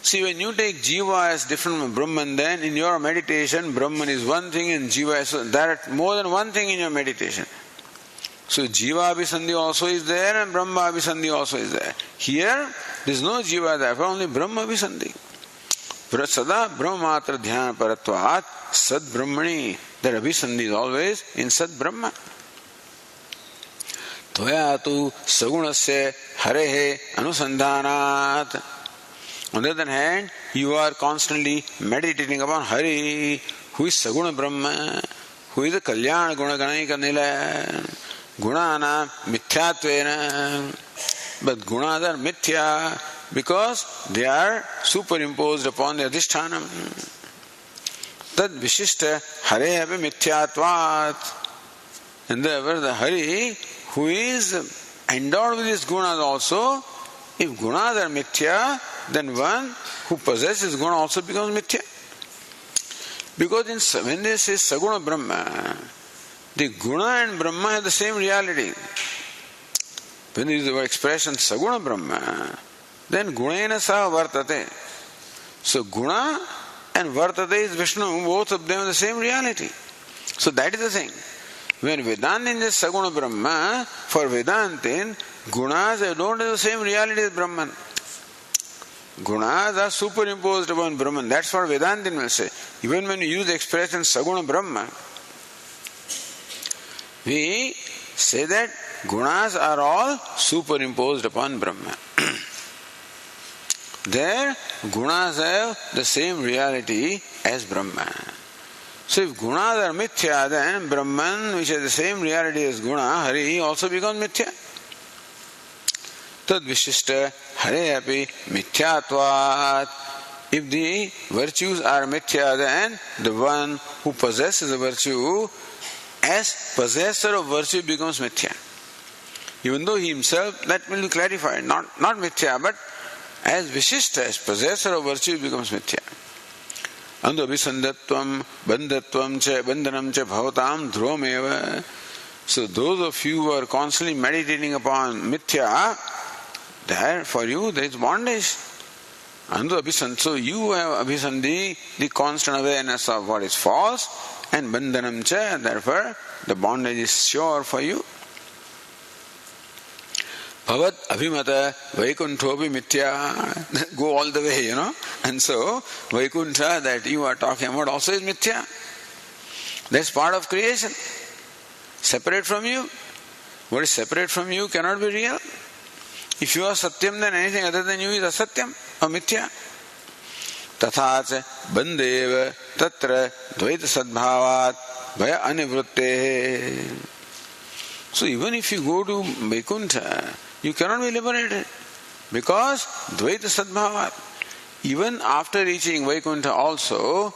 See, when you take Jiva as different from Brahman, then in your meditation, Brahman is one thing and Jiva is there are more than one thing in your meditation. So Jiva Abhisandhi also is there and Brahma Abhisandhi also is there. Here, there is no Jiva there, only Brahma Abhisandhi. Sada Brahmatra Dhyana Paratvat Sad Brahmani. That Abhisandhi is always in Sad Brahma. Tvaya tu sagunasya harehe anusandhanat. On the other hand, you are constantly meditating upon Hari, who is Saguna Brahma, who is the Kalyana Gunaganaika Nila, Gunana Mithyatvena. But Gunas are Mithya because they are superimposed upon the Adhishthanam. Tad Vishishta Hare Api Mithyatvat. And therefore the Hari, who is endowed with his gunas also, if gunas are Mithya, then one who possesses guna also becomes Mithya. Because when they say Saguna Brahma, the guna and Brahma have the same reality. When there is the expression Saguna Brahma, then Gunena Saha Vartate. So Guna and Vartate is Vishnu, both of them have the same reality. So that is the thing. When Vedantin is Saguna Brahma, for Vedantin, Gunas don't have the same reality as Brahman. Gunas are superimposed upon Brahman. That's what Vedantin will say. Even when we use the expression Saguna Brahma, we say that Gunas are all superimposed upon Brahman. There, Gunas have the same reality as Brahman. So if Gunas are Mithya, then Brahman, which has the same reality as Guna, Hari, also becomes Mithya. Tad Vishishta Hare Api Mithyatvat. If the virtues are Mithya, then the one who possesses the virtue as possessor of virtue becomes Mithya. Even though he himself, that will be clarified, not Mithya, but as Vishishta, as possessor of virtue becomes Mithya. Andu abhisandatvam, bandhatvam cha, bandhanam cha bhavatam dhruvameva. So those of you who are constantly meditating upon Mithya, there for you there is bondage. Andu abhisandhi. So you have abhisandhi, the constant awareness of what is false, and bandhanam cha, therefore the bondage is sure for you. Bhavat abhimata vaikunthopi mithya. Go all the way, And so, Vaikuntha that you are talking about also is mithya. That's part of creation. Separate from you. What is separate from you cannot be real. If you are satyam, then anything other than you is asatyam or mithya. Tathacha bandeva tatra dvaita sadbhavat vaya anivrutte. So even if you go to Vaikuntha, you cannot be liberated because Dvaita Sadbhavat. Even after reaching Vaikuntha also,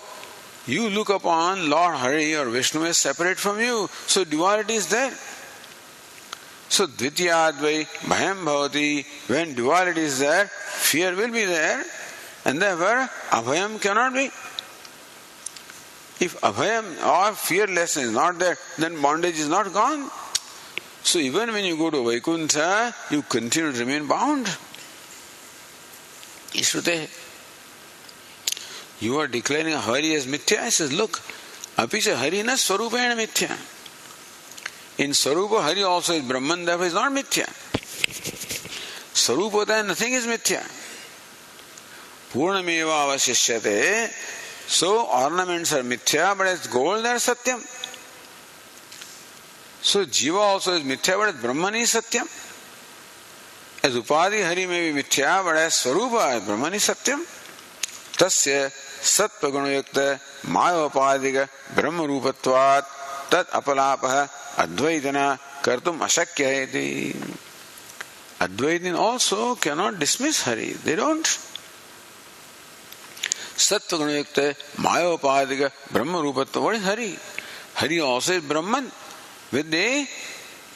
you look upon Lord Hari or Vishnu as separate from you. So duality is there. So dvityadvai bhayam bhavati. When duality is there, fear will be there. And therefore, abhayam cannot be. If abhayam or fearlessness is not there, then bondage is not gone. So even when you go to Vaikuntha, you continue to remain bound. Ishrute. You are declaring Hari as mithya. I says, look, apicha Hari na swarupena mithya. In Swarupa, Hari also is Brahman, therefore is not mithya. Swarupata, nothing is mithya. Purnameva avashishyate. So ornaments are mithya, but as gold they are satyam. So Jiva also is mithya, but as Brahman is satyam. As Upadi Hari may be mithya, but as Swarupa, Brahman is satyam. Tasya sattva gunayukta mayavapadiga brahma rupatvat tat apalapaha advaitana kartum ashakya eti. Advaitin also cannot dismiss Hari. They don't. Sattva gunayukta mayavapadiga brahma rupatva. What is Hari? Hari also is Brahman with the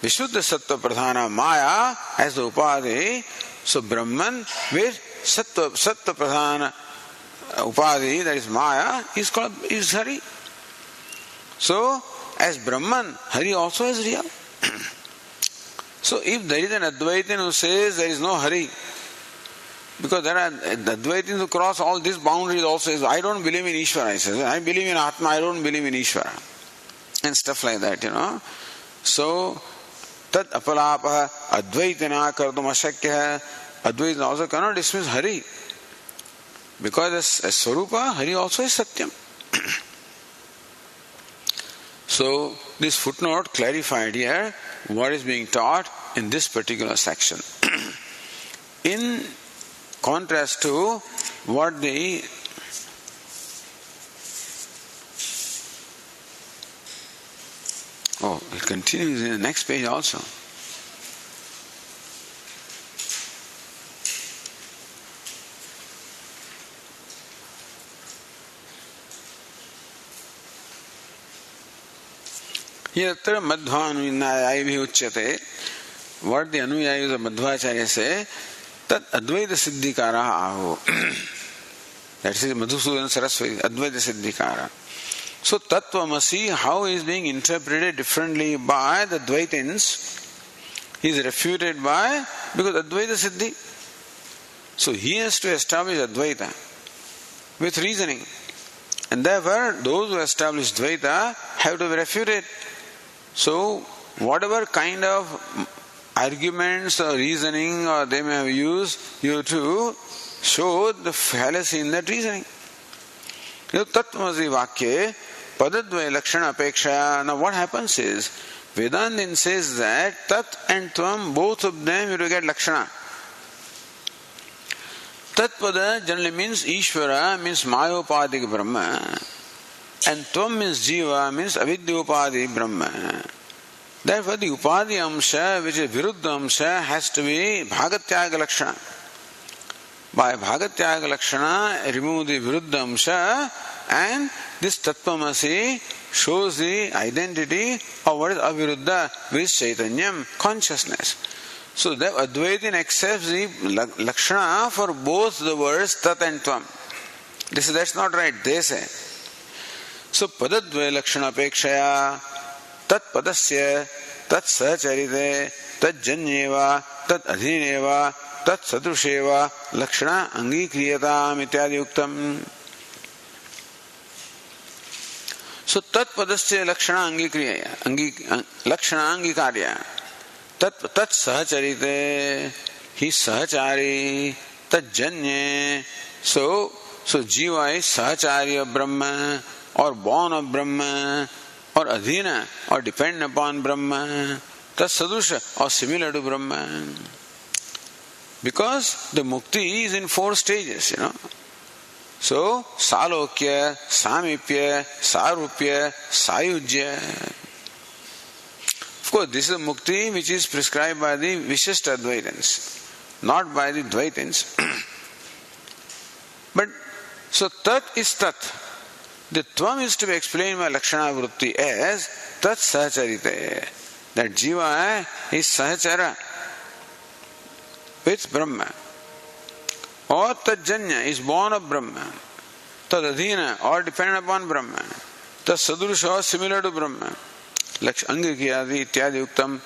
Vishuddha Sattva Pradhana Maya as the Upadi. So Brahman with Sattva Pradhana Upadi, that is Maya, is Hari. So, as Brahman, Hari also is real. So, if there is an Advaitin who says there is no Hari, because there are Advaitins who cross all these boundaries also, says, I don't believe in Ishvara, he says, I believe in Atma, I don't believe in Ishvara. And stuff like that, So, Tat apalapaha advaitina kartum ashakya. Advaitin also cannot dismiss Hari. Because as Swarupa, Hari also is Satyam. So, this footnote clarified here what is being taught in this particular section. In contrast to what the it continues in the next page also. Yatra madhvanuyayi uchyate. What the anuyayis of Madhvacharya say, tat advaita siddhikara aho. That is Madhusudan Saraswati, advaita siddhikara. So Tattvamasi, how is being interpreted differently by the Dvaitins, he is refuted by, because Advaita Siddhi. So he has to establish Advaita with reasoning. And therefore, those who establish Dvaita have to be refuted. So, whatever kind of arguments or reasoning or they may have used, you have to show the fallacy in that reasoning. Tattvamasi Vakya Padadvaya Lakshana Apeksha. Now what happens is, Vedantin says that Tat and Tvam, both of them you will get Lakshana. Tatpada generally means Ishvara, means Mayopadik Brahma, and Tvam means Jiva, means Avidyopadi Brahma. Therefore the Upadi Amsha, which is Viruddha Amsha, has to be Bhagatyaga Lakshana. By Bhagatyaga Lakshana, remove the Viruddha Amsha, and this Tattvamasi shows the identity of what is Aviruddha, which is Chaitanyam, consciousness. So that Advaitin accepts the Lakshana for both the words Tat and Tvam. That's not right, they say. So Padadvaya Lakshana Apekshaya Tat Padasya Tat Sahacharite Tat Janyeva Tat Adhineva Tat Sadrusheva Lakshana Angikriyatam Ityadi Uktam. So Tat Padasya Lakshana Angikriya Lakshana Angikarya Tat Sahacharite, he is Sahachari, Tat Janye. So Jiva is Sahachari of Brahma, or born of Brahma, or Adhina, or dependent upon Brahma, Tat Sadusha, or similar to Brahma. Because the mukti is in 4 stages, So, Salokya, Samipya, Sarupya, Sayujya. Of course, this is a mukti which is prescribed by the Vishishta Advaitins, not by the Dvaitins. But, so Tat is Tat. the Tvam is to be explained by Lakshana Vritti as Tat Sahacharite. That Jiva is Sahachara with Brahma. Or Tajanya is born of Brahma. Tadadhina or dependent upon Brahma. Tad Sadurusha or similar to Brahma. Angikiyadi Ityadi Uktam.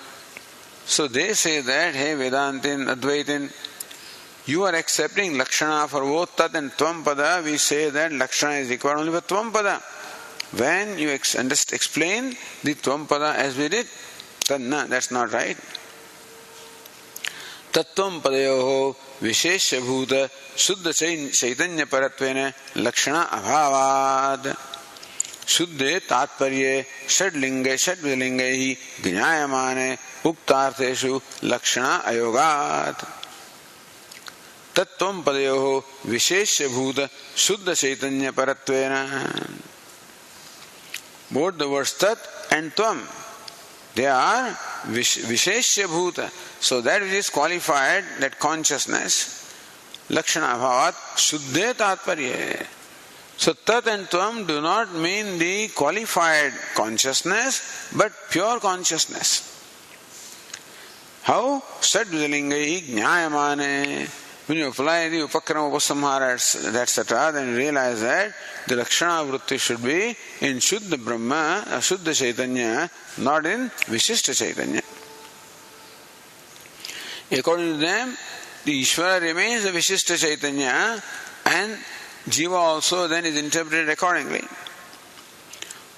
So they say that, hey Vedantin, Advaitin, you are accepting Lakshana for both Tat and Tvam Pada. We say that Lakshana is required only for Tvam Pada. When you explain the Tvam Pada as we did, then no, that's not right. Tattvam Padayoho Vishesha Bhuta Shuddha Chaitanya Paratvena Lakshana Abhavad Shuddhe Tatparye Shadlinga Shadvilingai Gnayamane Uktartheshu Lakshana Ayogat Tattvam Padayoho Vishesha Bhuta Shuddha Chaitanya Paratvena. Both the words Tat and Tvam, they are Visheshya Bhuta. So that which is qualified, that consciousness, Lakshana Bhavat, Shuddhe Tatparye. So Tat and Tvam do not mean the qualified consciousness, but pure consciousness. How? Sadvilingai Gnayamane. When you apply the Upakrama Upasamhara, etc., then you realize that the Lakshana Vritti should be in Shuddha Brahma, Shuddha Chaitanya, not in Vishishta Chaitanya. According to them, the Ishvara remains the Vishishta Chaitanya and Jiva also then is interpreted accordingly.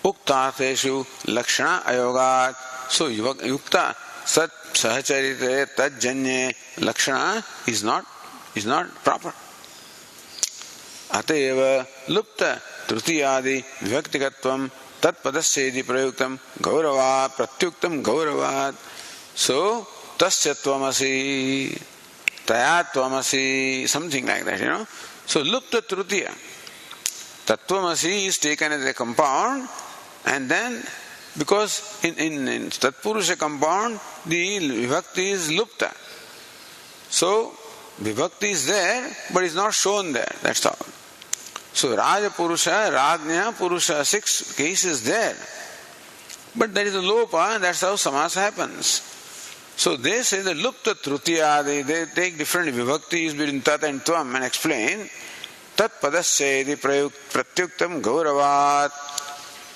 Uktateshu Lakshana Ayogat. So Yukta Sat Sahacharite Tad Janye Lakshana is not proper. Ateva Lupta Trutiyadi Vivaktikatvam Tat Padasyedi Prayuktam Gaurava Pratyuktam Gauravat. So Tasya Tvamasi Taya Tvamasi, something like that, So Lupta Trutiya. Tattvamasi is taken as a compound, and then because in Tatpurusha compound the Vibhakti is Lupta. So Vibhakti is there, but is not shown there. That's all. So Raja Purusha, Rajnya Purusha, 6 cases there. But there is a Lopa, and that's how Samasa happens. So they say the Lupta Trutiya, they take different Vibhaktis between Tat and Tvam and explain Tat Padasyedi Pratyuktam Gauravat.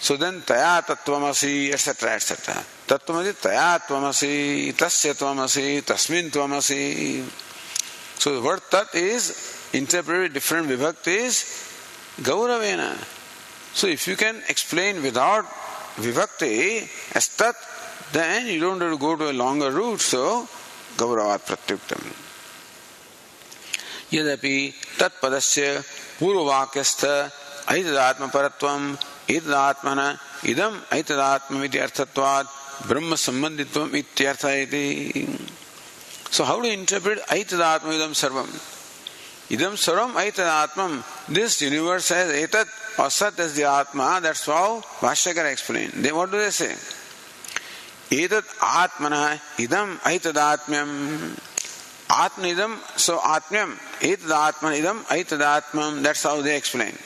So then Taya Tattvamasi, etc., etc. Tattvamasi, Taya Tvamasi, Tasya Tvamasi, Tasmin Tvamasi. So the word Tat is interpreted with different vibhaktis, Gauravena. So if you can explain without vibhakti as Tat, then you don't have to go to a longer route. So Gauravat Pratyuktam. Yadapi Tat Padasya Purvakyastha Aitadatma Paratvam Itadatmana Idam Aitadatma Iti Arthatvat Brahma Sambanditvam Ityartha Iti. So how to interpret Aitadatma Idam Sarvam? Idam Sarvam Aitadatmam. This universe has Etat or Sat as the Atma. That's how Bhashyakara explained. What do they say? Etat Atmana Idam Aitadatmyam. Atma Idam, so Atmyam. Etadatman Idam Aitadatmam. That's how they explain.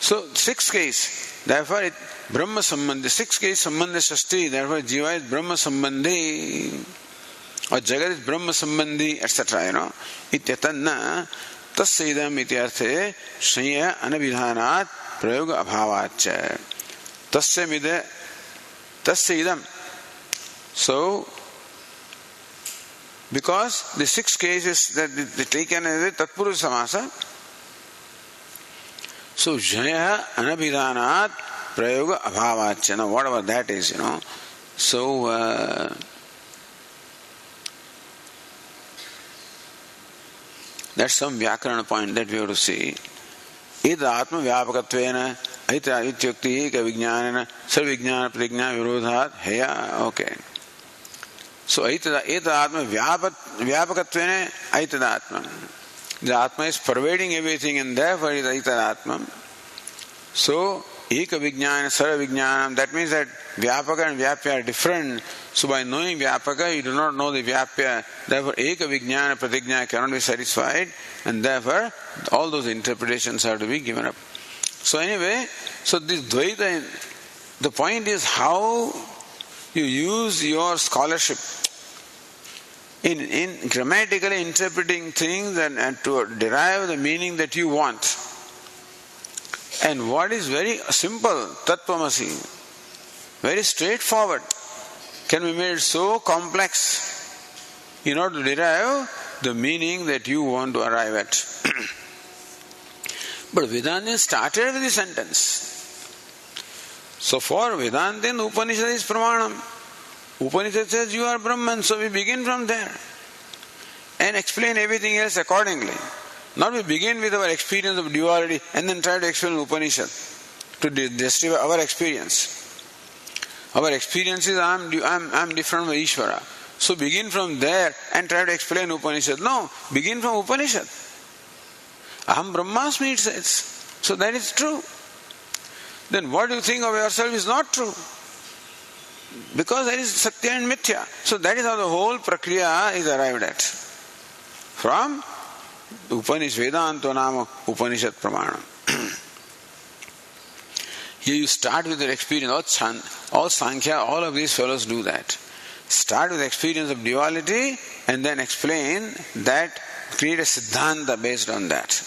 So 6th case. Therefore it Brahma Sambandhi. 6th case Sambandhi Shashti. Therefore Jiva is Brahma Sambandhi. Or Jagat is Brahma Sambandhi, etc. Ityatanna Tasya iti arthe Shanya Anabhidhanat Prayoga Abhavacha. Tasya idam. So, because the 6 cases that they taken as a Tatpurusha Samasa, so Jaya Anabhidhanat Prayoga Abhavacha. Now, whatever that is, So, that's some Vyakarana point that we have to see. Ida Atma Vyapakatvena Aita Ityukti Eka Vijnana Sarvijnana Pratigna Virodhat Heya. Okay. So Aita Atma Vyapakatvena Aita Atma. The Atma is pervading everything and therefore it is Aita Atma. So Eka Vijnana Sarvijnana, that means that Vyapaka and Vyapya are different. So by knowing Vyapaka, you do not know the Vyapya. Therefore, Eka Vijnana Pratigna cannot be satisfied, and therefore all those interpretations have to be given up. So anyway, so this Dvaita, the point is how you use your scholarship in grammatically interpreting things and to derive the meaning that you want. And what is very simple, Tattvamasi, very straightforward, can be made so complex in order to derive the meaning that you want to arrive at. But Vedanta started with the sentence. So for Vedanta, the Upanishad is Pramanam. Upanishad says you are Brahman, so we begin from there and explain everything else accordingly. Not we begin with our experience of duality and then try to explain Upanishad to justify our experience. Our experience is I am different from Ishvara. So begin from there and try to explain Upanishad. No, begin from Upanishad. Aham Brahmasmi it says. So that is true. Then what you think of yourself is not true. Because there is Satya and Mithya. So that is how the whole Prakriya is arrived at. From Upanishad, Vedanto Nama Upanishad Pramanam. Here you start with your experience. All Sankhya, all of these fellows do that. Start with experience of duality and then explain that, create a Siddhanta based on that.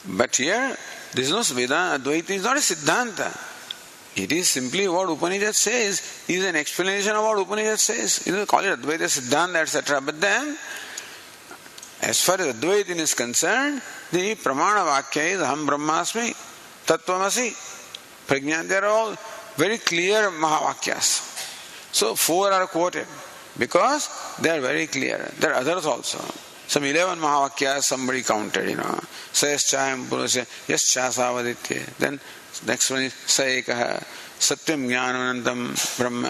But here, there is no Vedanta, Advaita is not a Siddhanta. It is simply what Upanishad says, is an explanation of what Upanishad says. You call it Advaita, Siddhanta, etc. But then, as far as Advaita is concerned, the Pramana Vakya is Aham Brahmasmi, Tattvamasi, Prajna. They are all very clear Mahavakyas. So 4 are quoted because they are very clear. There are others also. Some 11 Mahavakyas somebody counted, Sayaschayam Purusha, Yaschya Savaditya. Then next one is Saekaha, Satyam Jnananandam Brahma,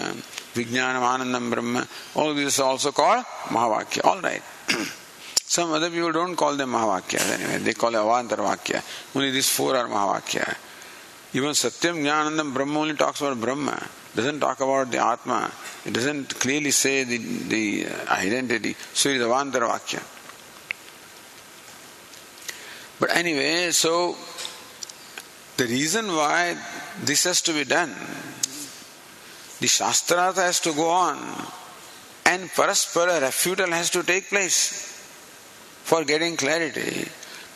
Vijnanam Anandam Brahma. All these are also called Mahavakya. All right. Some other people don't call them Mahavakyas anyway. They call it Avantar Vakya. Only these 4 are Mahavakya. Even Satyam Jnananandam Brahma only talks about Brahma. Doesn't talk about the Atma. It doesn't clearly say the identity. So it is Avantar Vakya. But anyway, so the reason why this has to be done, the Shastrartha has to go on and Paraspara refutal has to take place for getting clarity.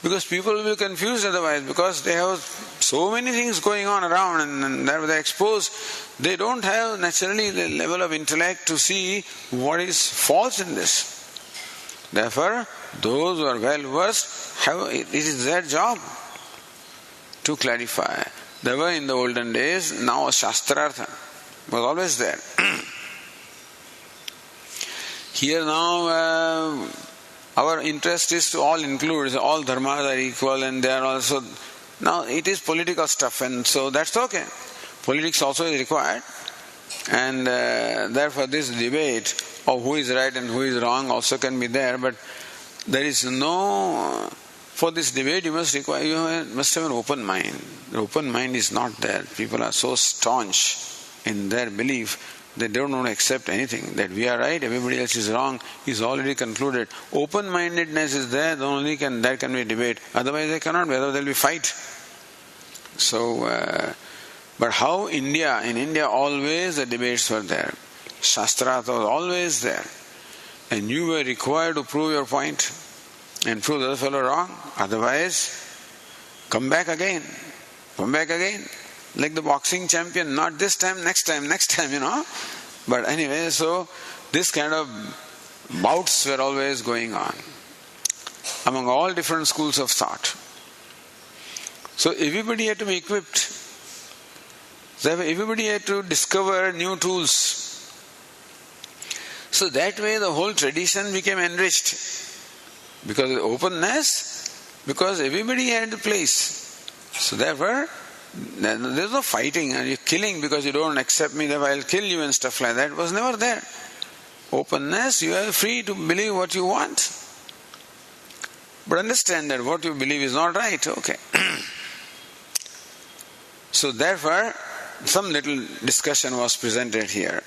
Because people will be confused otherwise, because they have so many things going on around and they're exposed. They don't have naturally the level of intellect to see what is false in this. Therefore, those who are well versed, it is their job to clarify. There were in the olden days, now Shastrartha was always there. Here now, our interest is to all include, all dharmas are equal and they are also, now it is political stuff and so that's okay. Politics also is required and therefore this debate of who is right and who is wrong also can be there, but there is no, for this debate you must have an open mind. The open mind is not there. People are so staunch in their belief they don't want to accept anything, that we are right, everybody else is wrong, is already concluded. Open-mindedness is there, there can be debate. Otherwise there cannot be, otherwise there will be fight. So, but how in India always the debates were there. Shastrartha was always there. And you were required to prove your point and prove the other fellow wrong. Otherwise, come back again. Like the boxing champion, not this time, next time, But anyway, so this kind of bouts were always going on among all different schools of thought. So everybody had to be equipped. Everybody had to discover new tools. So that way the whole tradition became enriched. Because of openness, because everybody had a place. So therefore, there's no fighting and you're killing because you don't accept me, therefore I'll kill you and stuff like that. It was never there. Openness, you are free to believe what you want. But understand that what you believe is not right. Okay. So therefore, some little discussion was presented here.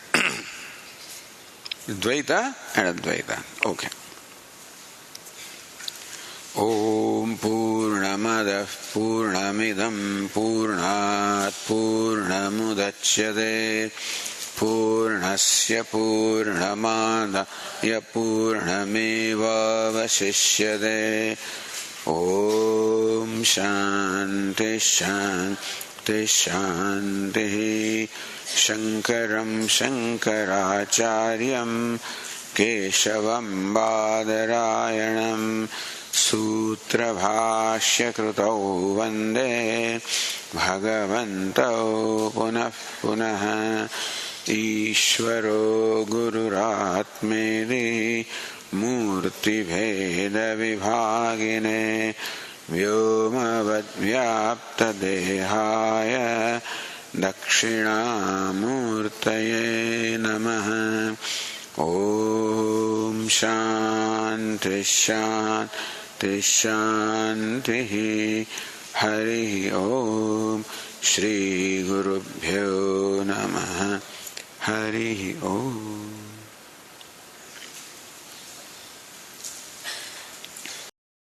Dvaita and Advaita. Okay. Om Purnamad पूर्णमादः पूर्णमिदं पूर्णात् पूर्णमुदच्यते पूर्णस्य पूर्णमादाय पूर्णमेवावशिष्यते। ॐ शान्ति शान्ति शान्तिः। शङ्करं शङ्कराचार्यं केशवं बादरायणं सूत्रभाष्यकृतौ वन्दे भगवन्तौ पुनः पुनः। ईश्वरो गुरुरात्मेति मूर्तिभेदविभागिने व्योमवद्व्याप्तदेहाय दक्षिणामूर्तये नमः। ॐ शान्ति शान्ति शान्तिः। हरिः ॐ श्रीगुरुभ्यो नमः। हरिः ॐ।